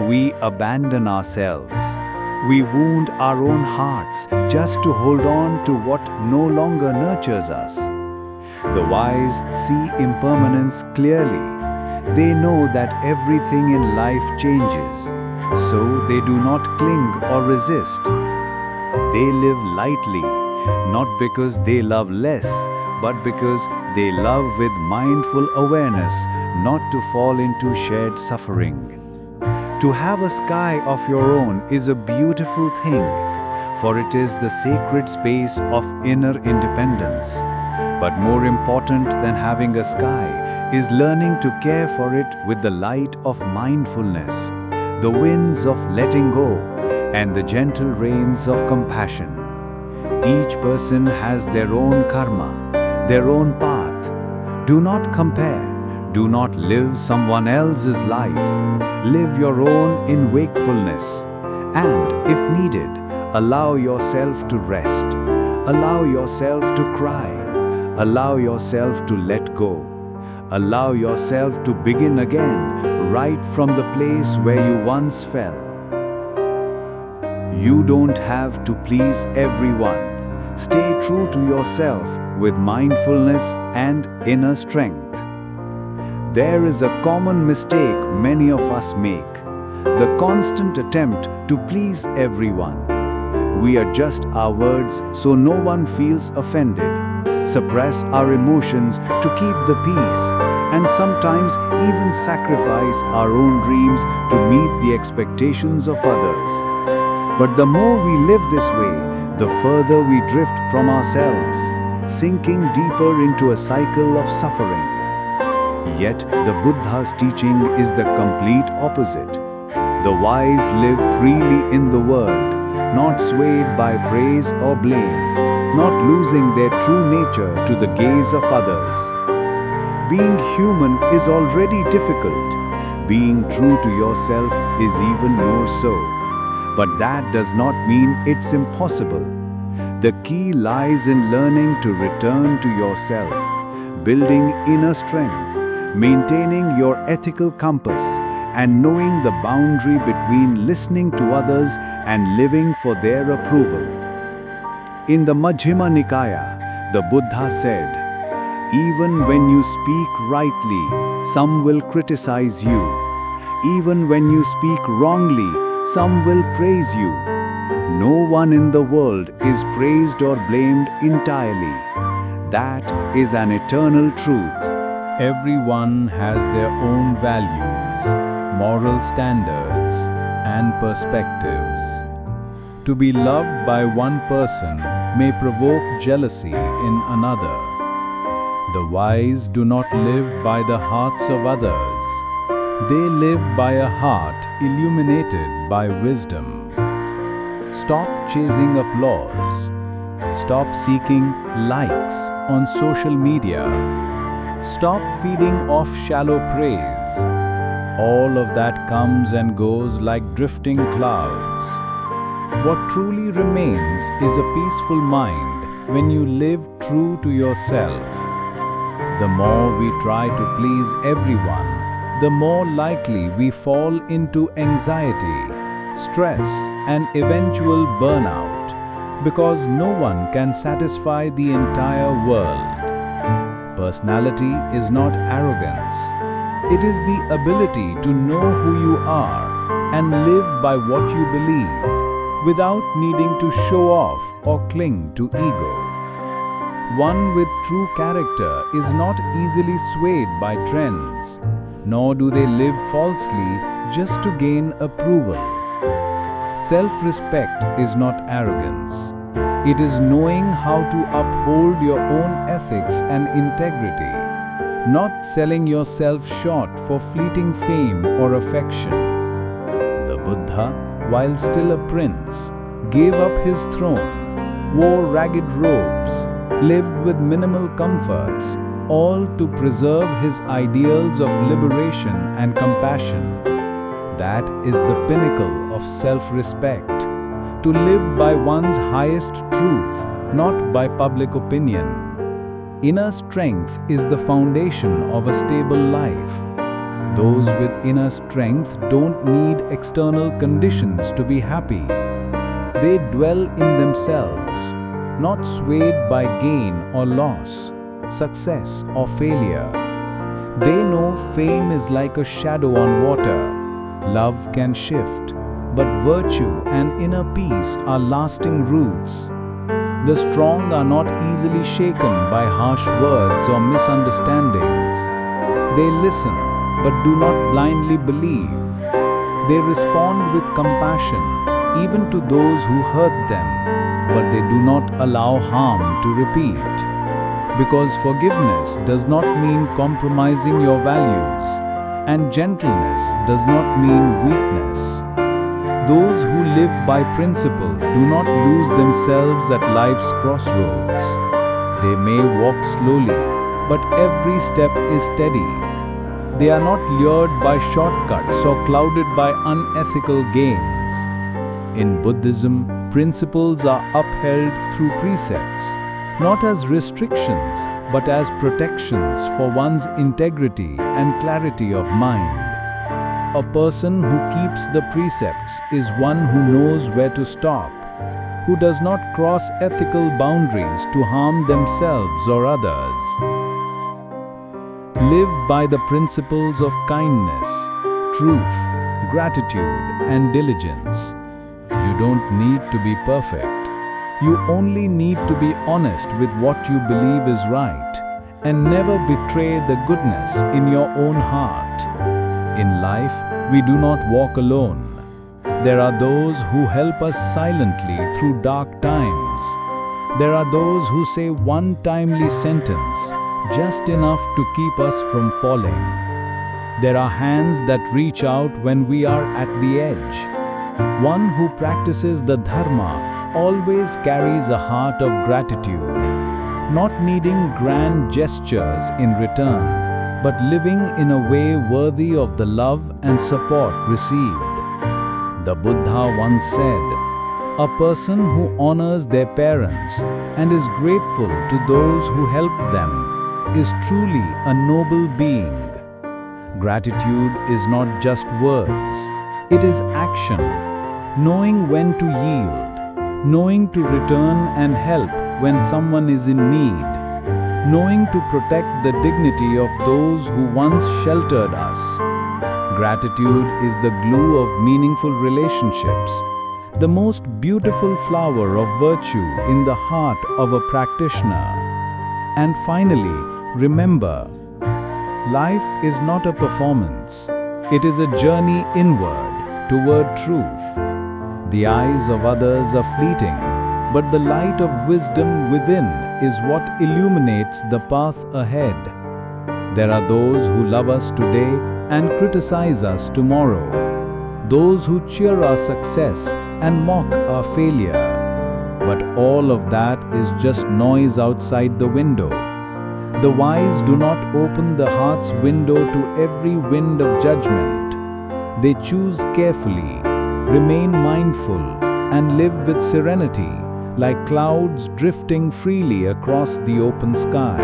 we abandon ourselves. We wound our own hearts just to hold on to what no longer nurtures us. The wise see impermanence clearly. They know that everything in life changes, so they do not cling or resist. They live lightly, not because they love less, but because they love with mindful awareness, not to fall into shared suffering. To have a sky of your own is a beautiful thing, for it is the sacred space of inner independence. But more important than having a sky is learning to care for it with the light of mindfulness, the winds of letting go, and the gentle rains of compassion. Each person has their own karma, their own path. Do not compare. Do not live someone else's life. Live your own in wakefulness. And, if needed, allow yourself to rest. Allow yourself to cry. Allow yourself to let go. Allow yourself to begin again, right from the place where you once fell. You don't have to please everyone. Stay true to yourself with mindfulness and inner strength. There is a common mistake many of us make, the constant attempt to please everyone. We adjust our words so no one feels offended, suppress our emotions to keep the peace, and sometimes even sacrifice our own dreams to meet the expectations of others. But the more we live this way, the further we drift from ourselves, sinking deeper into a cycle of suffering. Yet the Buddha's teaching is the complete opposite. The wise live freely in the world, not swayed by praise or blame, not losing their true nature to the gaze of others. Being human is already difficult. Being true to yourself is even more so. But that does not mean it's impossible. The key lies in learning to return to yourself, building inner strength, maintaining your ethical compass, and knowing the boundary between listening to others and living for their approval. In the Majjhima Nikaya, the Buddha said, "Even when you speak rightly, some will criticize you. Even when you speak wrongly, some will praise you. No one in the world is praised or blamed entirely. That is an eternal truth." Everyone has their own values, moral standards, and perspectives. To be loved by one person may provoke jealousy in another. The wise do not live by the hearts of others. They live by a heart illuminated by wisdom. Stop chasing applause. Stop seeking likes on social media. Stop feeding off shallow praise. All of that comes and goes like drifting clouds. What truly remains is a peaceful mind when you live true to yourself. The more we try to please everyone, the more likely we fall into anxiety, stress, and eventual burnout, because no one can satisfy the entire world. Personality is not arrogance. It is the ability to know who you are and live by what you believe, without needing to show off or cling to ego. One with true character is not easily swayed by trends, nor do they live falsely just to gain approval. Self-respect is not arrogance. It is knowing how to uphold your own ethics and integrity, not selling yourself short for fleeting fame or affection. The Buddha, while still a prince, gave up his throne, wore ragged robes, lived with minimal comforts, all to preserve his ideals of liberation and compassion. That is the pinnacle of self-respect, to live by one's highest truth, not by public opinion. Inner strength is the foundation of a stable life. Those with inner strength don't need external conditions to be happy. They dwell in themselves, not swayed by gain or loss, success or failure. They know fame is like a shadow on water. Love can shift, but virtue and inner peace are lasting roots. The strong are not easily shaken by harsh words or misunderstandings. They listen, but do not blindly believe. They respond with compassion, even to those who hurt them, but they do not allow harm to repeat. Because forgiveness does not mean compromising your values, and gentleness does not mean weakness. Those who live by principle do not lose themselves at life's crossroads. They may walk slowly, but every step is steady. They are not lured by shortcuts or clouded by unethical gains. In Buddhism, principles are upheld through precepts, not as restrictions, but as protections for one's integrity and clarity of mind. A person who keeps the precepts is one who knows where to stop, who does not cross ethical boundaries to harm themselves or others. Live by the principles of kindness, truth, gratitude, and diligence. You don't need to be perfect. You only need to be honest with what you believe is right, and never betray the goodness in your own heart. In life, we do not walk alone. There are those who help us silently through dark times. There are those who say one timely sentence, just enough to keep us from falling. There are hands that reach out when we are at the edge. One who practices the Dharma always carries a heart of gratitude, not needing grand gestures in return, but living in a way worthy of the love and support received. The Buddha once said, "A person who honors their parents and is grateful to those who helped them is truly a noble being." Gratitude is not just words, it is action, knowing when to yield, knowing to return and help when someone is in need, knowing to protect the dignity of those who once sheltered us. Gratitude is the glue of meaningful relationships, the most beautiful flower of virtue in the heart of a practitioner. And finally, remember, life is not a performance. It is a journey inward toward truth. The eyes of others are fleeting, but the light of wisdom within is what illuminates the path ahead. There are those who love us today and criticize us tomorrow. Those who cheer our success and mock our failure. But all of that is just noise outside the window. The wise do not open the heart's window to every wind of judgment. They choose carefully, remain mindful, and live with serenity, like clouds drifting freely across the open sky.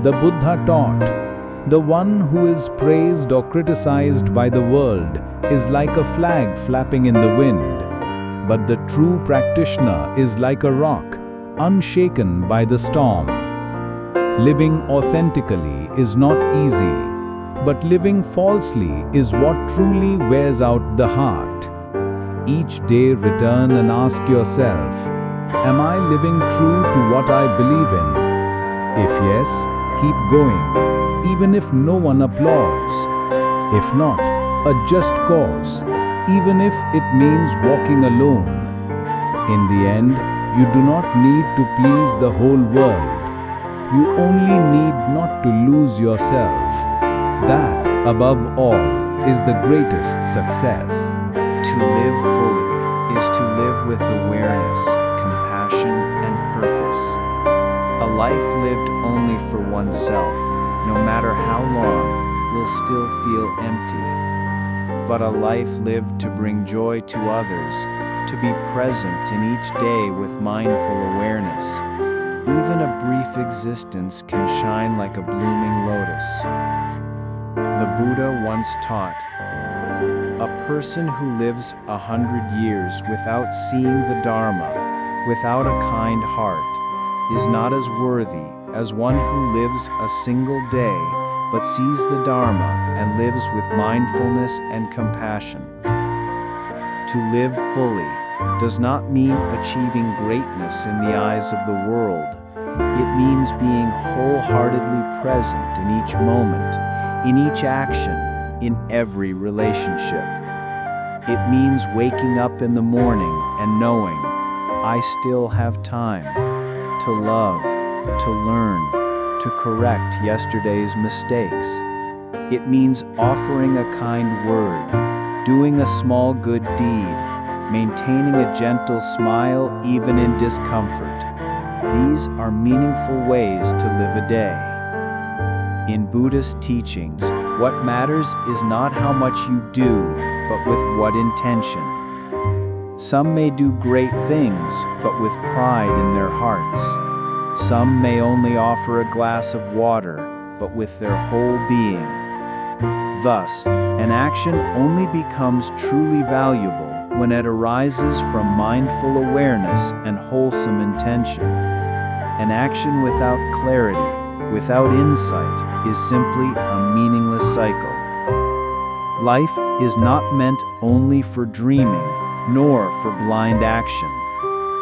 The Buddha taught, the one who is praised or criticized by the world is like a flag flapping in the wind. But the true practitioner is like a rock, unshaken by the storm. Living authentically is not easy, but living falsely is what truly wears out the heart. Each day return and ask yourself, am I living true to what I believe in? If yes, keep going, even if no one applauds. If not, a just cause, even if it means walking alone. In the end, you do not need to please the whole world. You only need not to lose yourself. That, above all, is the greatest success. To live fully is to live with awareness, compassion, and purpose. A life lived only for oneself, no matter how long, will still feel empty. But a life lived to bring joy to others, to be present in each day with mindful awareness. Even a brief existence can shine like a blooming lotus. The Buddha once taught, a person who lives 100 years without seeing the Dharma, without a kind heart, is not as worthy as one who lives a single day but sees the Dharma and lives with mindfulness and compassion. To live fully does not mean achieving greatness in the eyes of the world. It means being wholeheartedly present in each moment, in each action, in every relationship. It means waking up in the morning and knowing, I still have time to love, to learn, to correct yesterday's mistakes. It means offering a kind word, doing a small good deed, maintaining a gentle smile even in discomfort. These are meaningful ways to live a day. In Buddhist teachings, what matters is not how much you do, but with what intention. Some may do great things, but with pride in their hearts. Some may only offer a glass of water, but with their whole being. Thus, an action only becomes truly valuable when it arises from mindful awareness and wholesome intention. An action without clarity, without insight, is simply a meaningless cycle. Life is not meant only for dreaming, nor for blind action.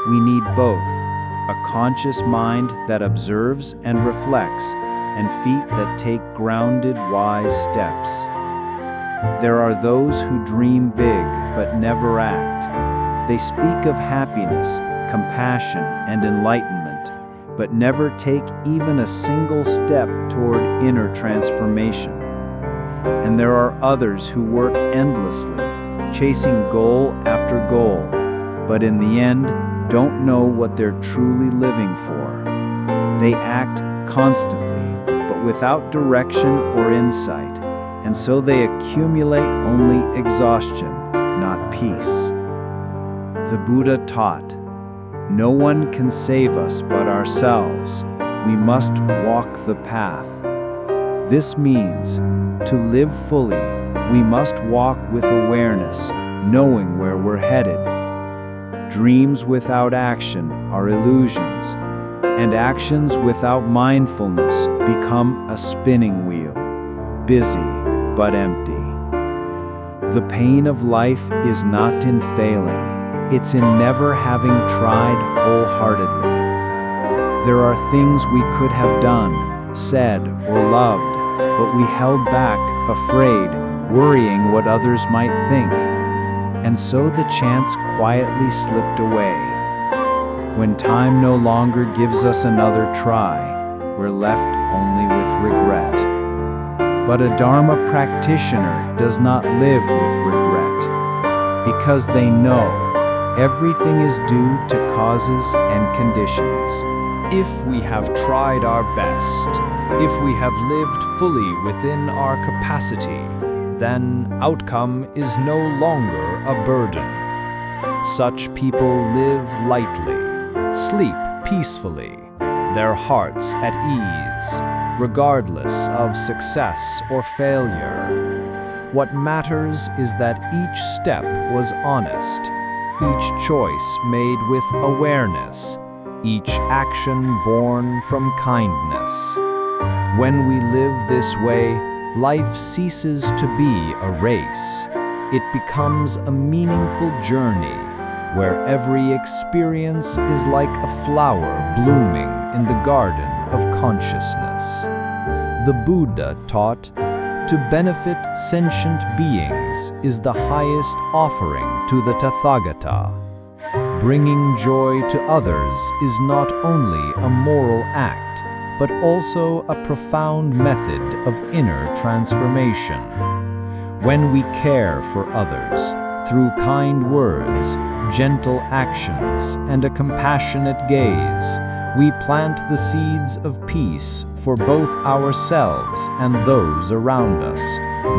We need both. A conscious mind that observes and reflects, and feet that take grounded, wise steps. There are those who dream big but never act. They speak of happiness, compassion, and enlightenment, but never take even a single step toward inner transformation. And there are others who work endlessly, chasing goal after goal, but in the end, don't know what they're truly living for. They act constantly, but without direction or insight, and so they accumulate only exhaustion, not peace. The Buddha taught, no one can save us but ourselves. We must walk the path. This means, to live fully, we must walk with awareness, knowing where we're headed. Dreams without action are illusions, and actions without mindfulness become a spinning wheel, busy but empty. The pain of life is not in failing, it's in never having tried wholeheartedly. There are things we could have done, said, or loved, but we held back, afraid, worrying what others might think. And so the chance quietly slipped away. When time no longer gives us another try, we're left only with regret. But a Dharma practitioner does not live with regret, because they know everything is due to causes and conditions. If we have tried our best, if we have lived fully within our capacity, then outcome is no longer a burden. Such people live lightly, sleep peacefully, their hearts at ease, regardless of success or failure. What matters is that each step was honest, each choice made with awareness, each action born from kindness. When we live this way, life ceases to be a race. It becomes a meaningful journey where every experience is like a flower blooming in the garden of consciousness. The Buddha taught, to benefit sentient beings is the highest offering to the Tathagata. Bringing joy to others is not only a moral act, but also a profound method of inner transformation. When we care for others, through kind words, gentle actions, and a compassionate gaze, we plant the seeds of peace for both ourselves and those around us,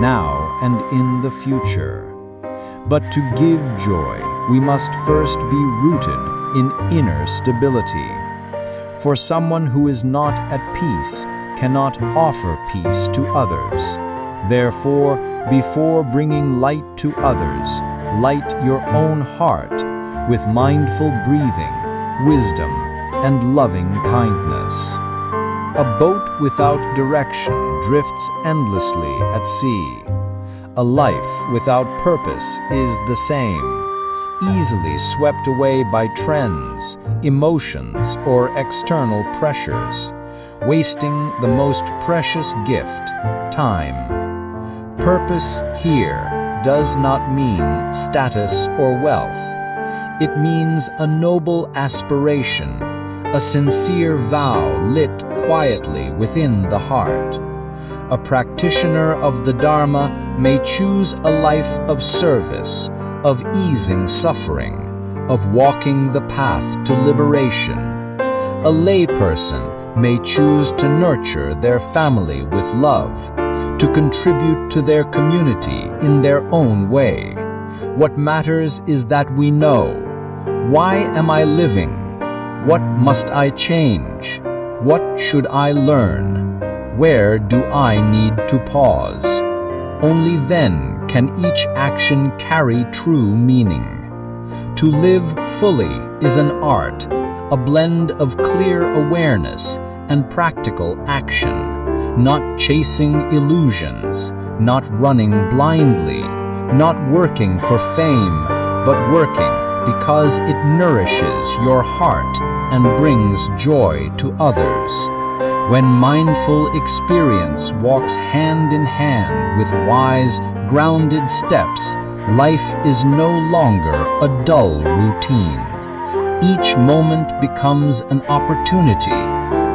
now and in the future. But to give joy, we must first be rooted in inner stability. For someone who is not at peace cannot offer peace to others. Therefore, before bringing light to others, light your own heart with mindful breathing, wisdom, and loving kindness. A boat without direction drifts endlessly at sea. A life without purpose is the same, easily swept away by trends, emotions, or external pressures, wasting the most precious gift, time. Purpose here does not mean status or wealth. It means a noble aspiration, a sincere vow lit quietly within the heart. A practitioner of the Dharma may choose a life of service, of easing suffering, of walking the path to liberation. A layperson may choose to nurture their family with love, to contribute to their community in their own way. What matters is that we know, why am I living? What must I change? What should I learn? Where do I need to pause? Only then can each action carry true meaning. To live fully is an art, a blend of clear awareness and practical action. Not chasing illusions, not running blindly, not working for fame, but working because it nourishes your heart and brings joy to others. When mindful experience walks hand in hand with wise, grounded steps, life is no longer a dull routine. Each moment becomes an opportunity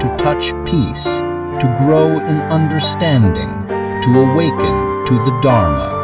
to touch peace, to grow in understanding, to awaken to the Dharma.